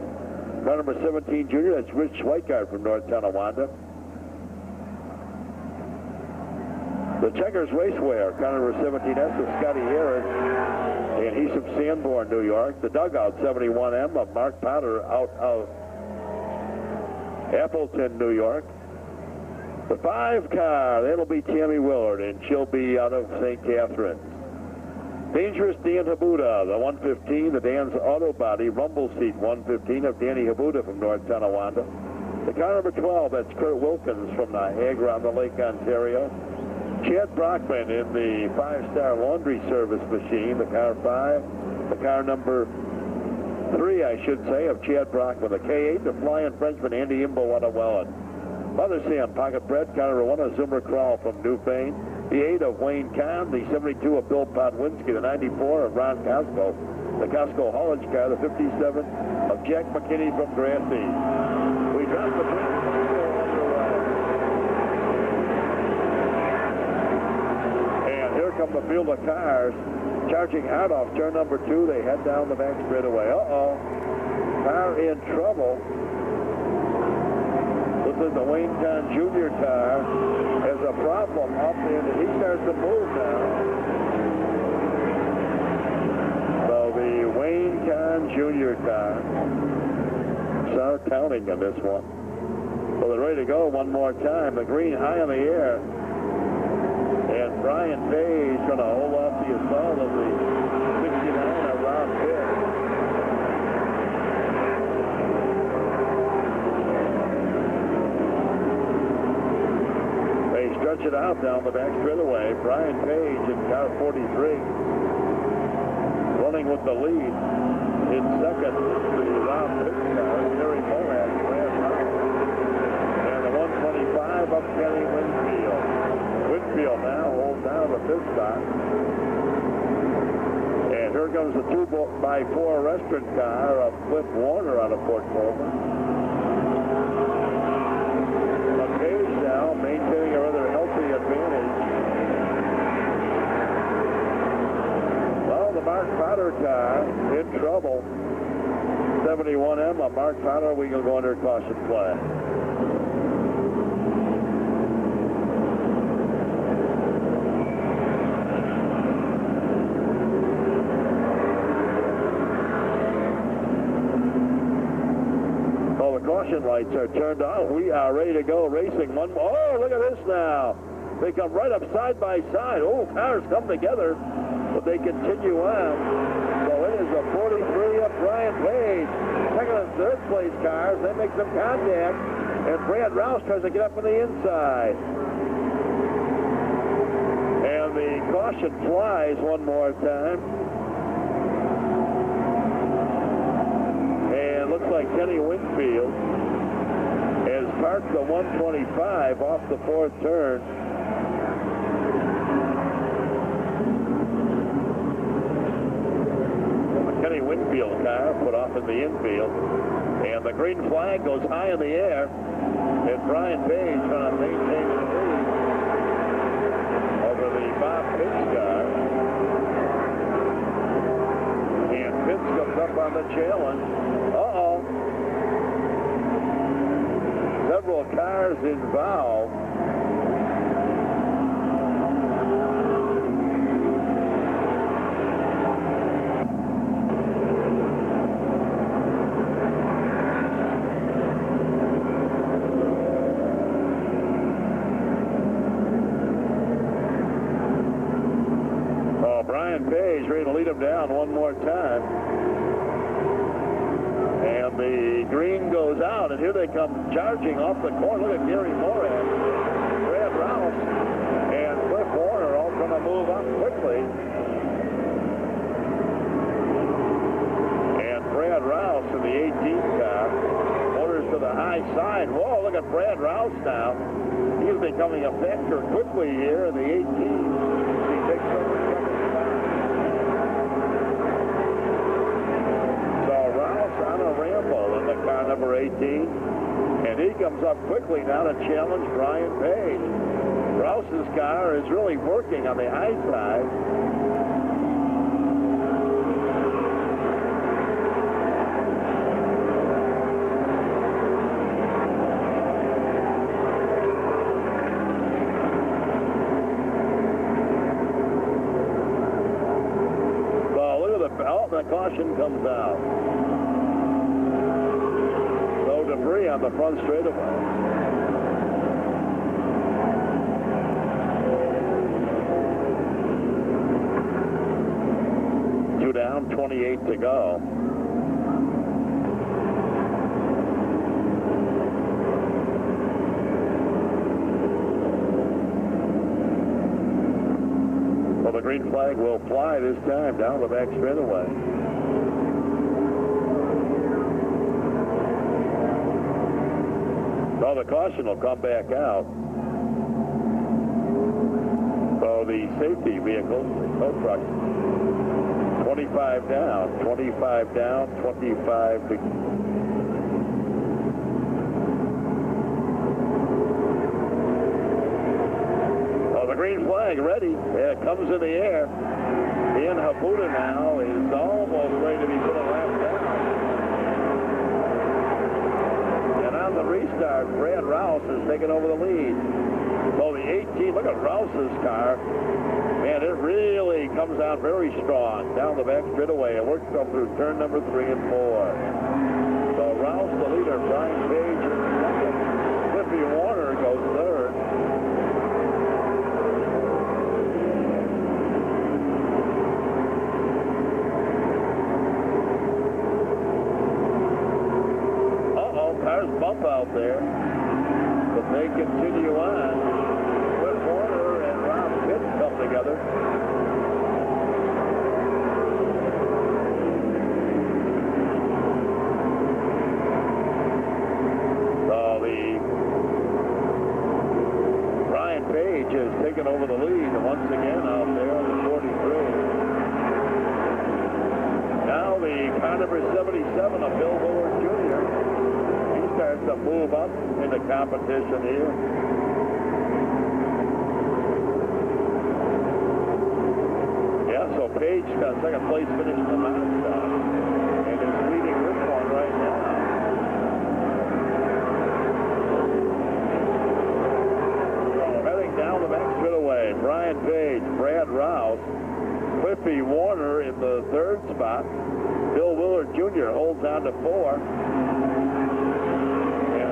car number 17 Junior, that's Rich Schweikart from North Tonawanda. The Checkers Raceway, car number 17S of Scotty Harris, and he's from Sanborn, New York. The Dugout, 71M of Mark Potter out of Appleton, New York. The 5 car, that'll be Tammy Willard, and she'll be out of St. Catharines. Dangerous Dan Habuda, the 115, the Dan's Auto Body, Rumble Seat 115 of Danny Habuda from North Tonawanda. The car number 12, that's Kurt Wilkins from Niagara on the Lake Ontario. Chad Brockman in the 5-star laundry service machine, the car 5. The car number 3, I should say, of Chad Brockman. The K8, the Flying Frenchman, Andy Imbo out of Welland. Mother Sam, Pocket Bread, car number 1 of Zoomer Krall from Newfane. The 8 of Wayne Kahn, the 72 of Bill Podwinski, the 94 of Ron Costco. The Costco haulage car, the 57 of Jack McKinney from Grassy. We dropped the bridge. Come the field of cars, charging hard off turn number 2. They head down the back straightaway. Uh-oh. Car in trouble. This is the Wayne Kahn Jr. car. Has a problem up in, and he starts to move now. So the Wayne Kahn Jr. car. Start counting on this one. So they're ready to go one more time. The green high in the air. And Brian Page going to hold off the assault of the 69 around pit. They stretch it out down the back straightaway. Brian Page in car 43. Running with the lead. In second, the round pit car, Gary Moran, and the 125 up Kenny Winfield. Winfield now holds down the fifth spot. And here comes the 2x4 restaurant car of Cliff Warner out of Port Colborne. Page now maintaining a rather healthy advantage. Well, the Mark Potter car in trouble. 71M on Mark Potter. We can go under caution flag. Caution lights are turned on. We are ready to go racing. One more. Oh, look at this now. They come right up side by side. Oh, cars come together, but they continue on. So it is a 43 of Brian Page. Second and third place cars. They make some contact, and Brad Rouse tries to get up on the inside. And the caution flies one more time. Looks like Kenny Winfield has parked the 125 off the fourth turn. The Kenny Winfield car put off in the infield. And the green flag goes high in the air. And Brian Page going to maintain the lead over the Bob Pitts car. And Pitts comes up on the challenge. Uh-oh. Several cars involved. Oh, Brian Page ready to lead him down one more time. And the green goes out, and here they come charging off the corner. Look at Gary Moran, Brad Rouse, and Cliff Warner all trying to move up quickly. And Brad Rouse in the 18th car orders to the high side. Whoa, look at Brad Rouse now. He's becoming a factor quickly here in the 18th. He takes over the second spot. number 18. And he comes up quickly now to challenge Brian Page. Rouse's car is really working on the high side. The caution comes out. No debris on the front straightaway. Two down, 28 to go. Well, the green flag will fly this time down the back straightaway. So the caution will come back out. So the safety vehicles, the tow trucks, 25 down, 25 down, 25 to... Oh, the green flag ready. Yeah, it comes in the air. Ian Habuda now is almost ready to be put a lap down. And on the restart, Brad Rouse is taking over the lead. So the 18, look at Rouse's car. Man, it really comes out very strong down the back straightaway and works up through turn number 3 and 4. So Rouse, the leader, Brian Page in second. Cliffy Warner goes third. Cars bump out there, but they continue on. Cliff Warner and Rob Pitt come together. So Brian Page has taken over the lead once again out there on the 43. Now the car number 77 of Bill Willard Jr. starts to move up into competition here. Yeah, so Page got second place finish in the marathon and is leading this one right now. So heading down the back straightaway, Brian Page, Brad Rouse, Cliffy Warner in the third spot. Bill Willard Jr. holds on to 4.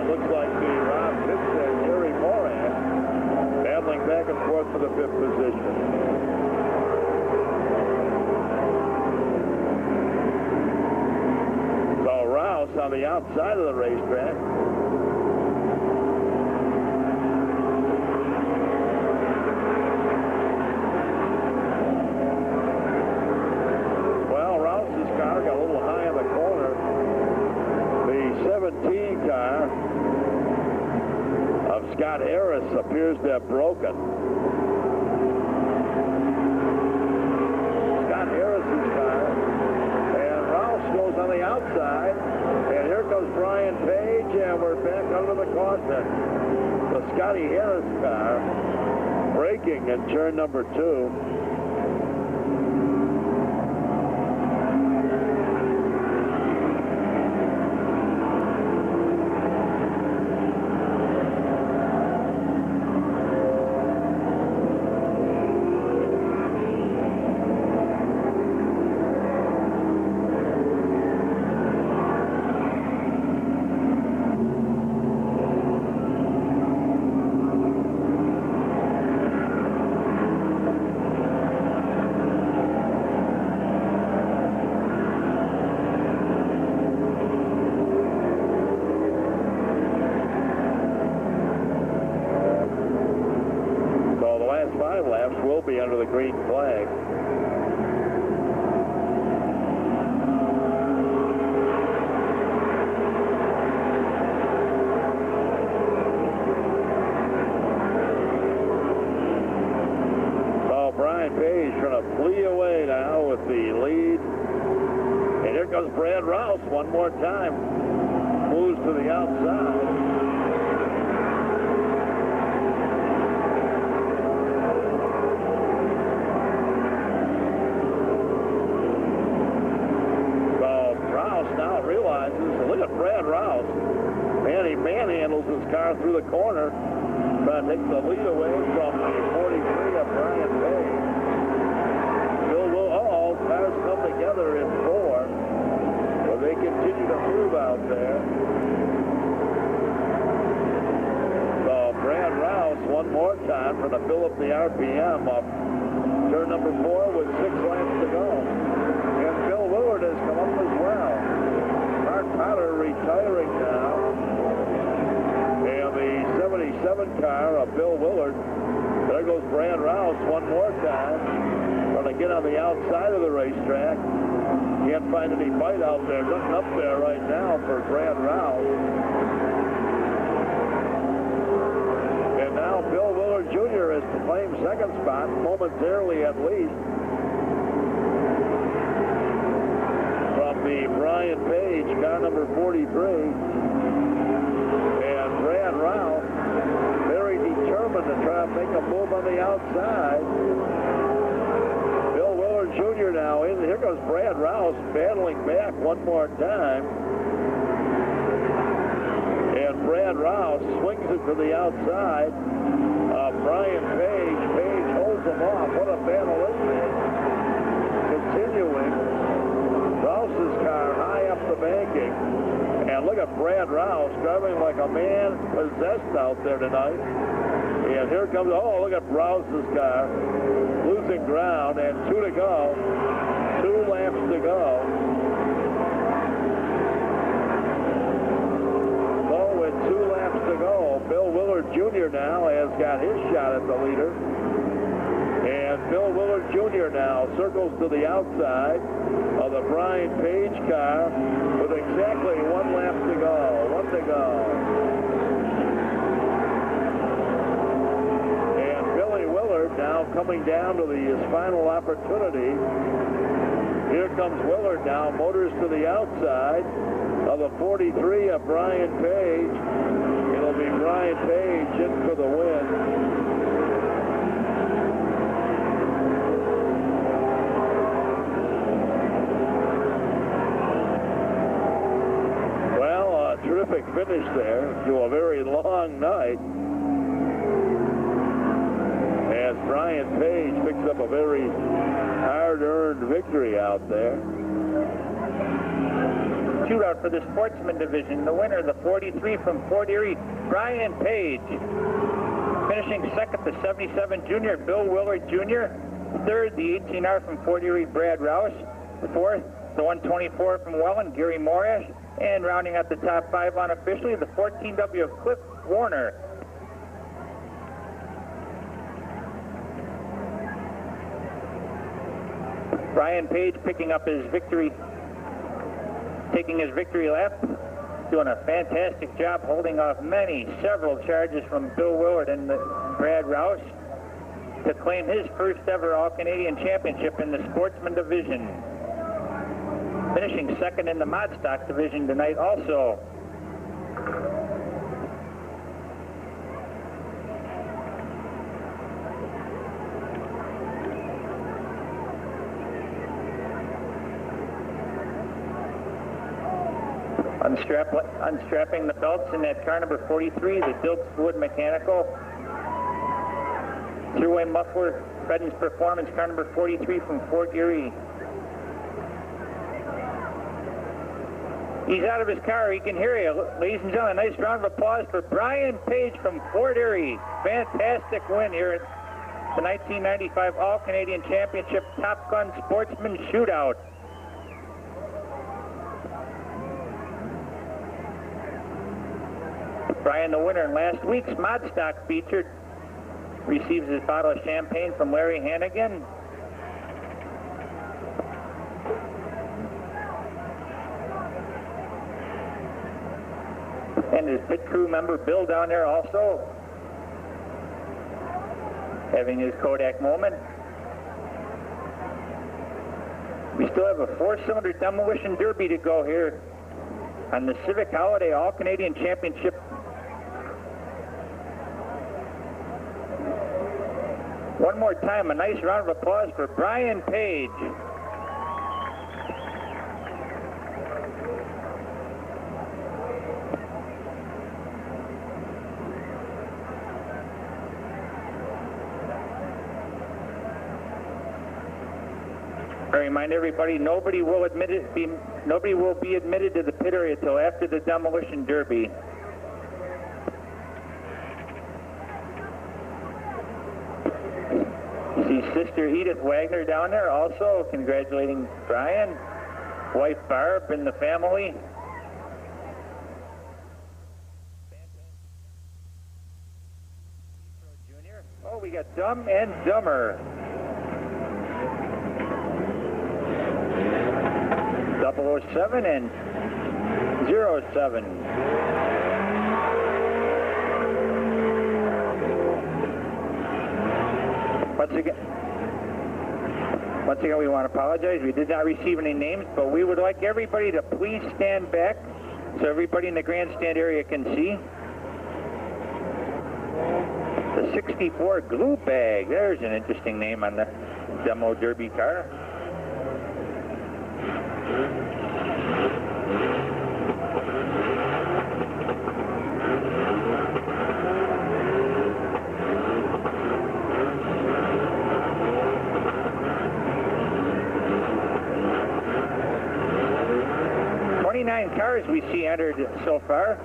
Looks like the Rob Pitts and Jerry Moran battling back and forth for the 5th position. So Rouse on the outside of the racetrack. Well, Rouse's car got a little high in the corner. The 17 car of Scott Harris appears to have broken. Scott Harris's car, and Rouse goes on the outside, and here comes Brian Page, and we're back under the caution. The Scotty Harris car braking in turn number 2. Will be under the green flag. So Brian Page trying to flee away now with the lead. And here comes Brad Rouse one more time. Moves to to the outside. Now realizes, look at Brad Rouse. Man, he manhandles his car through the corner, trying to take the lead away from the 43 of Brian Page. All cars come together in 4, but they continue to move out there. So Brad Rouse one more time for the fill up the RPM up turn number 4 with 6 laps to go. And Bill Willard has come up as well. Mark Potter retiring now. And the 77 car of Bill Willard. There goes Brad Rouse one more time. Trying to get on the outside of the racetrack. Can't find any bite out there. Nothing up there right now for Brad Rouse. And now Bill Willard Jr. has claimed second spot, momentarily at least. The Brian Page, car number 43, and Brad Rouse very determined to try and make a move on the outside. Bill Willard Jr. now in. Here goes Brad Rouse battling back one more time. And Brad Rouse swings it to the outside. Brian Page. Page holds him off. What a battle this is. Continuing. Rouse's car high up the banking. And look at Brad Rouse driving like a man possessed out there tonight. And here comes, oh, look at Rouse's car losing ground, and 2 to go. 2 laps to go. So with 2 laps to go, Bill Willard Jr. now has got his shot at the leader. And Bill Willard Jr. now circles to the outside of the Brian Page car with exactly 1 lap to go. 1 to go. And Billy Willard now coming down to his final opportunity. Here comes Willard now, motors to the outside of the 43 of Brian Page. It'll be Brian Page in for the win. Terrific finish there to a very long night as Brian Page picks up a very hard-earned victory out there. Shootout for the Sportsman Division. The winner, the 43 from Fort Erie, Brian Page. Finishing second, the 77 junior, Bill Willard Jr. Third, the 18R from Fort Erie, Brad Rouse. Fourth, the 124 from Welland, Gary Morash. And rounding out the top 5 unofficially, the 14W of Cliff Warner. Brian Page picking up his victory, taking his victory lap, doing a fantastic job holding off several charges from Bill Willard and Brad Rouse to claim his first ever All-Canadian Championship in the Sportsman Division. Finishing second in the Mod Stock Division tonight also. Unstrapping the belts in that car number 43, the Dilks Wood Mechanical. Thruway muffler, Fredden's Performance, car number 43 from Fort Erie. He's out of his car. He can hear you. Ladies and gentlemen, a nice round of applause for Brian Page from Fort Erie. Fantastic win here at the 1995 All-Canadian Championship Top Gun Sportsman Shootout. Brian, the winner in last week's Mod Stock feature, receives his bottle of champagne from Larry Hannigan. And his pit crew member Bill down there also having his Kodak moment. We still have a 4-cylinder demolition derby to go here on the Civic Holiday All-Canadian Championship. One more time, a nice round of applause for Brian Page. I remind everybody, nobody will be admitted to the pit area until after the demolition derby. You see Sister Edith Wagner down there also congratulating Brian, wife Barb and the family. Oh, we got Dumb and Dumber. 007 and 07. Once again, we want to apologize. We did not receive any names, but we would like everybody to please stand back so everybody in the grandstand area can see. The 64 Glue Bag. There's an interesting name on the demo derby car. Cars we see entered so far.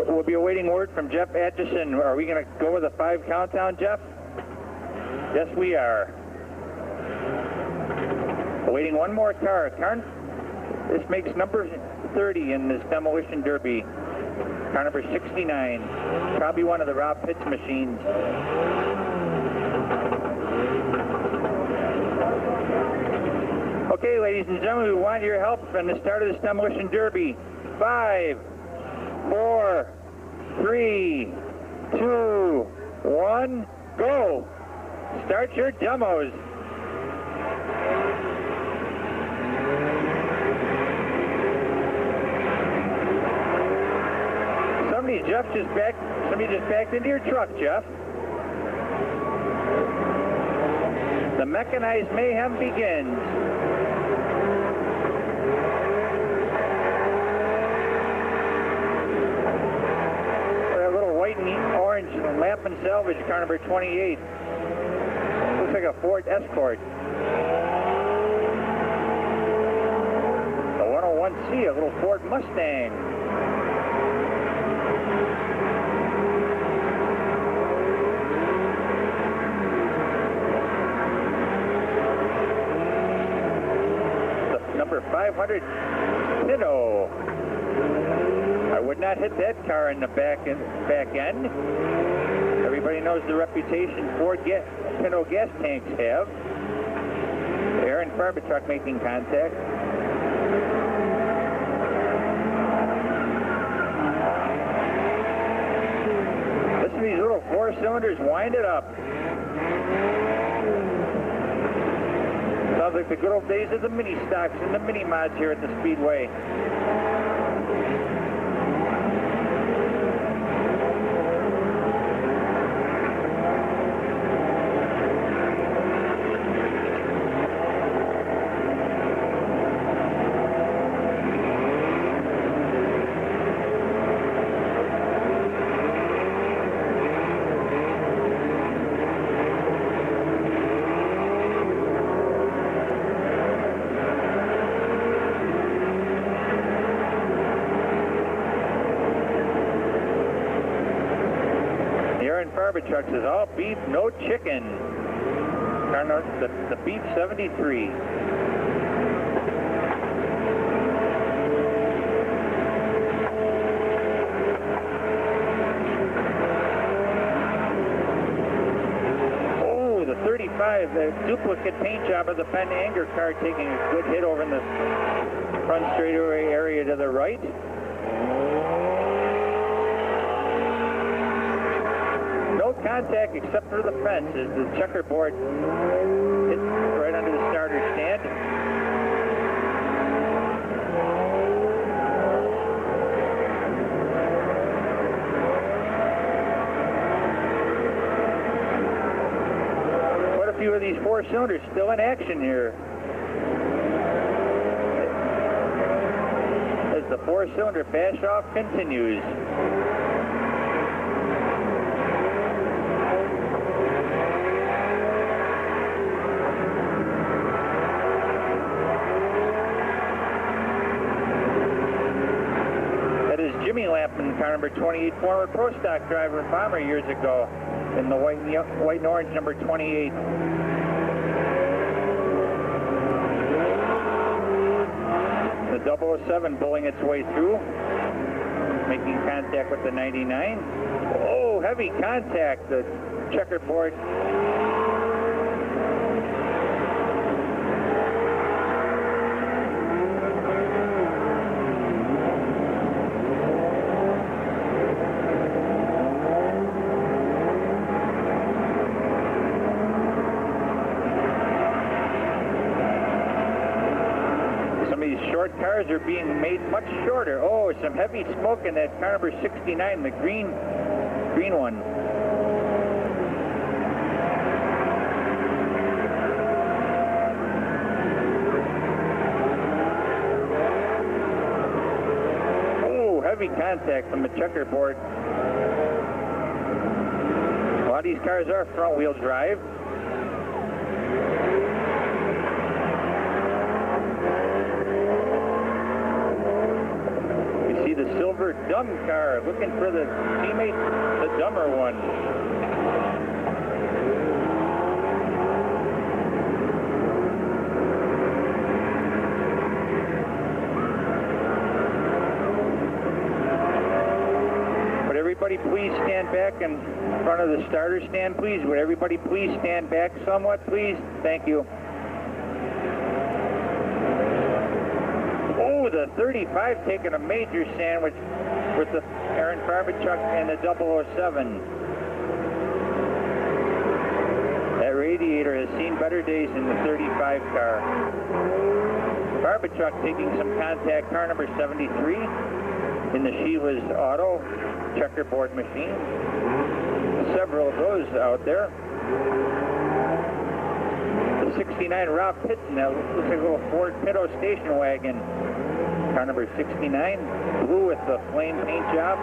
We'll be awaiting word from Jeff Atchison. Are we going to go with a 5 countdown, Jeff? Yes, we are. Awaiting one more car. This makes number 30 in this demolition derby. Car number 69. Probably one of the Rob Pitts machines. Okay, ladies and gentlemen, we want your help in the start of this demolition derby. 5, 4, 3, 2, 1, go! Start your demos. Somebody just backed into your truck, Jeff. The mechanized mayhem begins. That little white and orange lamp and salvage car number 28. Looks like a Ford Escort. The 101C, a little Ford Mustang. The number 500 Pinto. I would not hit that car in the back end. Everybody knows the reputation Ford Pinto gas tanks have. Aaron Farbertruck making contact. Listen to these little 4 cylinders wind it up. Sounds like the good old days of the mini stocks and the mini mods here at the Speedway. Trucks is all beef, no chicken. The beef 73. Oh, the 35, the duplicate paint job of the Ben Anger car taking a good hit over in the front straightaway area to the right. No contact except for the fence as the checkerboard hit right under the starter stand. Quite a few of these four cylinders still in action here, as the four-cylinder bash-off continues. That is Jimmy Lampman, car number 28, former Pro Stock driver and bomber years ago, in the white and orange number 28. The 007 pulling its way through, making contact with the 99. Oh, heavy contact. The checkerboard cars are being made much shorter. Oh, some heavy smoke in that car number 69, the green one. Oh, heavy contact from the checkerboard. A lot of these cars are front-wheel drive. The silver dumb car looking for the teammate, the dumber one. Would everybody please stand back in front of the starter stand, please? Would everybody please stand back somewhat, please? Thank you. Oh, the 35 taking a major sandwich with the Aaron Barbichuk and the 007. That radiator has seen better days than the 35 car. Barbichuk taking some contact, car number 73 in the Sheila's Auto checkerboard machine. Several of those out there. The 69 Rob Pitson, that looks like a little Ford Pinto station wagon. Car number 69, blue with the flame paint job.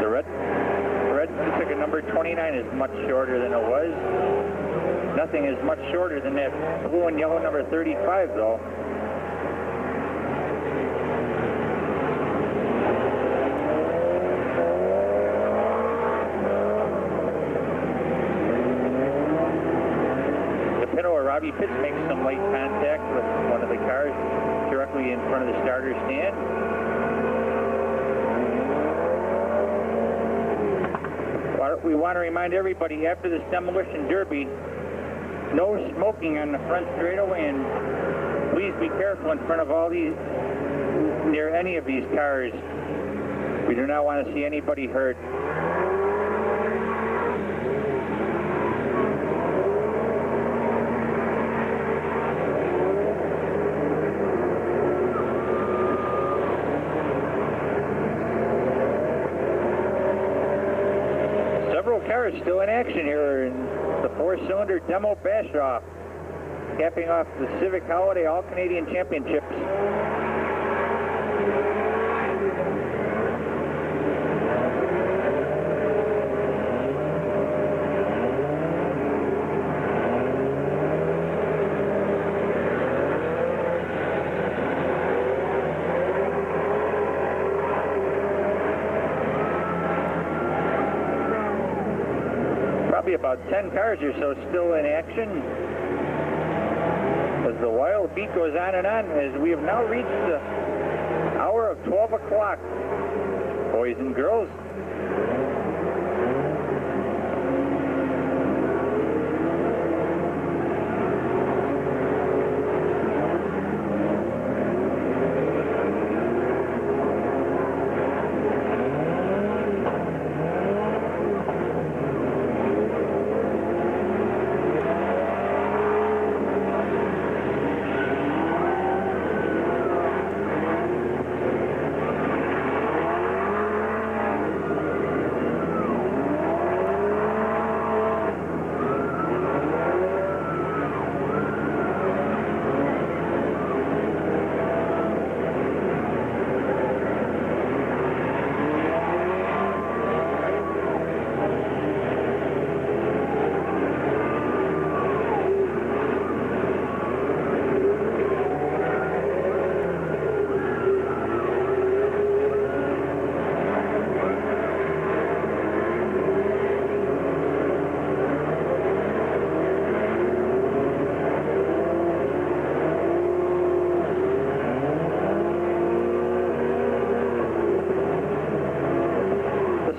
The red ticket number 29 is much shorter than it was. Nothing is much shorter than that blue and yellow number 35, though. Robbie Pitts makes some light contact with one of the cars directly in front of the starter stand. We want to remind everybody, after this demolition derby, no smoking on the front straightaway, and please be careful in front of all these, near any of these cars. We do not want to see anybody hurt. Cars still in action here in the four-cylinder demo bash-off, capping off the Civic Holiday All-Canadian Championships. Probably about 10 cars or so still in action. Well, the beat goes on and on as we have now reached the hour of 12 o'clock. Boys and girls,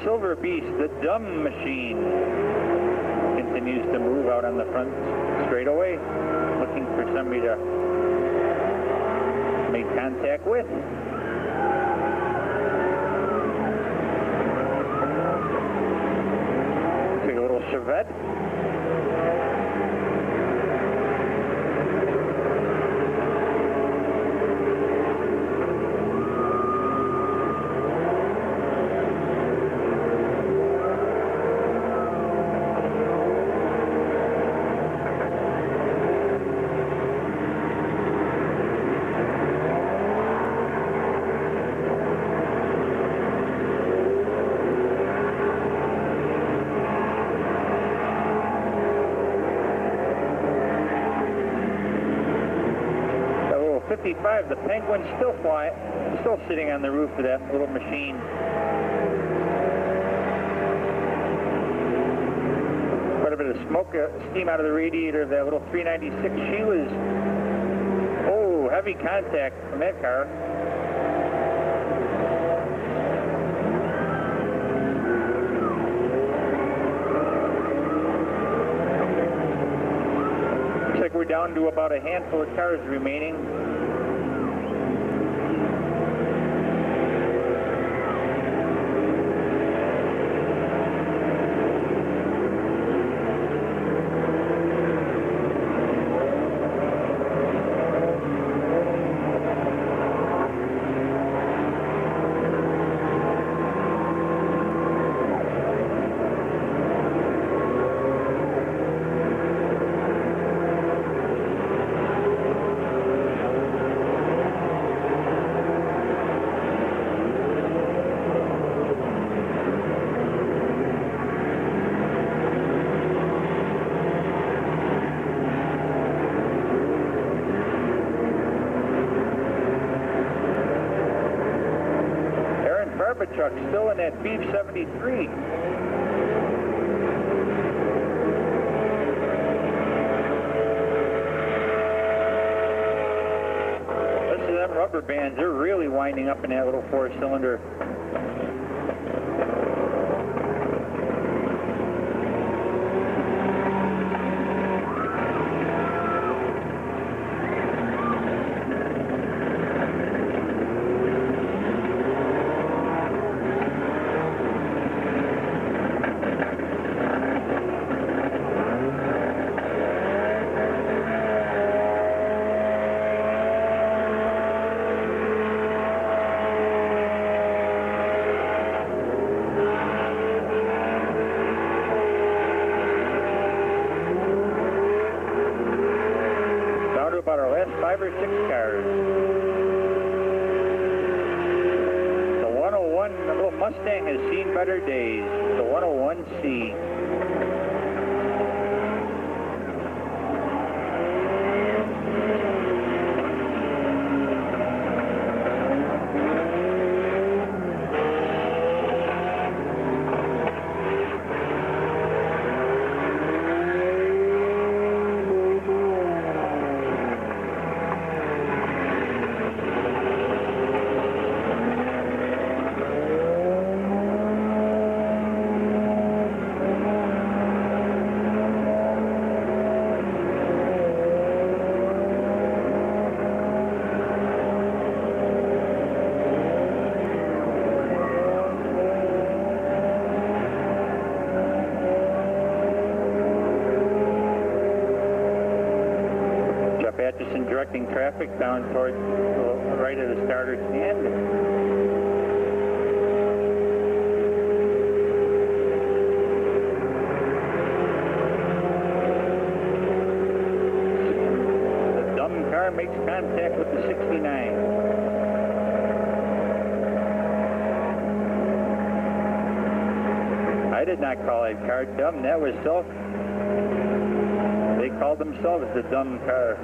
Silver Beast, the dumb machine, continues to move out on the front straightaway, looking for somebody to make contact with. Take a little Chevette. The Penguin's still flying, still sitting on the roof of that little machine. Quite a bit of smoke, steam out of the radiator of that little 396. She was, oh, heavy contact from that car. Looks like we're down to about a handful of cars remaining. Truck still in that Beef 73. Listen to them rubber bands, they're really winding up in that little four-cylinder. About our last 5 or 6 cars. The 101, the little Mustang has seen better days. The 101C. traffic down towards the right of the starter stand. The dumb car makes contact with the 69. I did not call that car dumb. That was self. They called themselves the dumb car.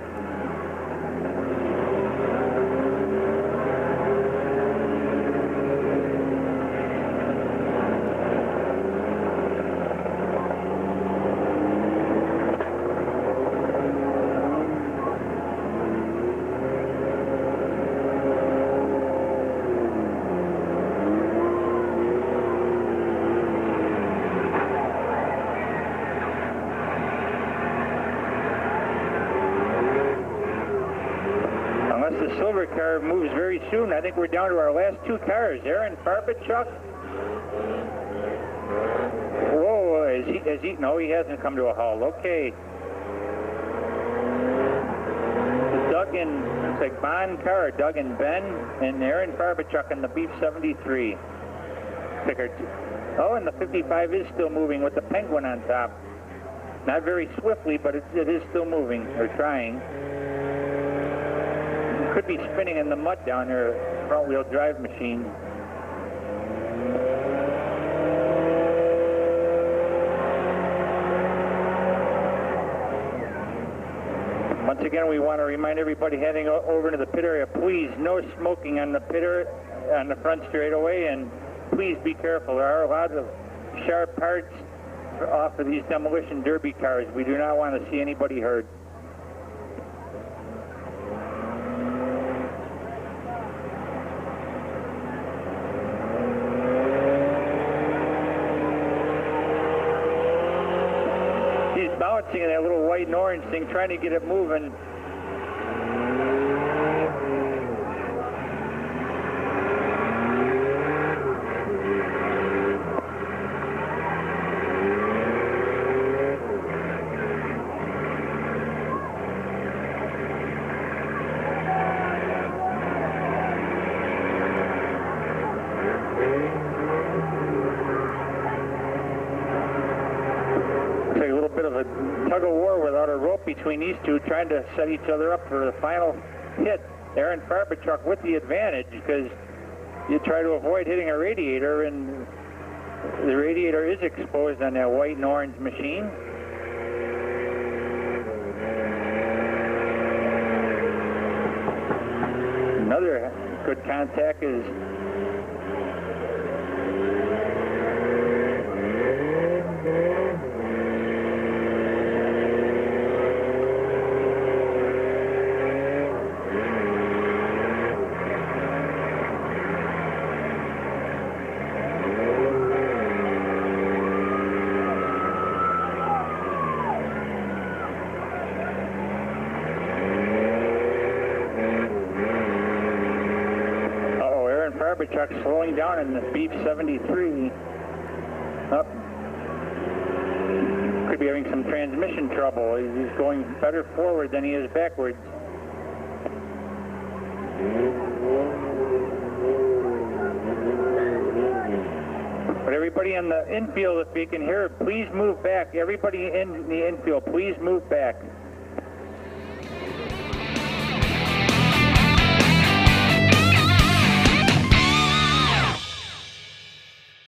The silver car moves very soon. I think we're down to our last two cars. Aaron Farbichuk. Whoa, no, he hasn't come to a halt. Okay. Doug and, it's like Bond car, Doug and Ben, and Aaron Farbichuk in the Beef 73. Oh, and the 55 is still moving with the Penguin on top. Not very swiftly, but it is still moving, or trying. Could be spinning in the mud down there, front-wheel drive machine. Once again, we want to remind everybody heading over to the pit area, please, no smoking on the pit area, on the front straightaway, and please be careful. There are a lot of sharp parts off of these demolition derby cars. We do not want to see anybody hurt. Bouncing in that little white and orange thing, trying to get it moving. Tug of war without a rope between these two, trying to set each other up for the final hit. Aaron Farbichuk with the advantage because you try to avoid hitting a radiator, and the radiator is exposed on that white and orange machine. Another good contact is Farbichuk slowing down in the Beef 73. Up. Could be having some transmission trouble. He's going better forward than he is backwards. But everybody in the infield, if you can hear it, please move back. Everybody in the infield, please move back.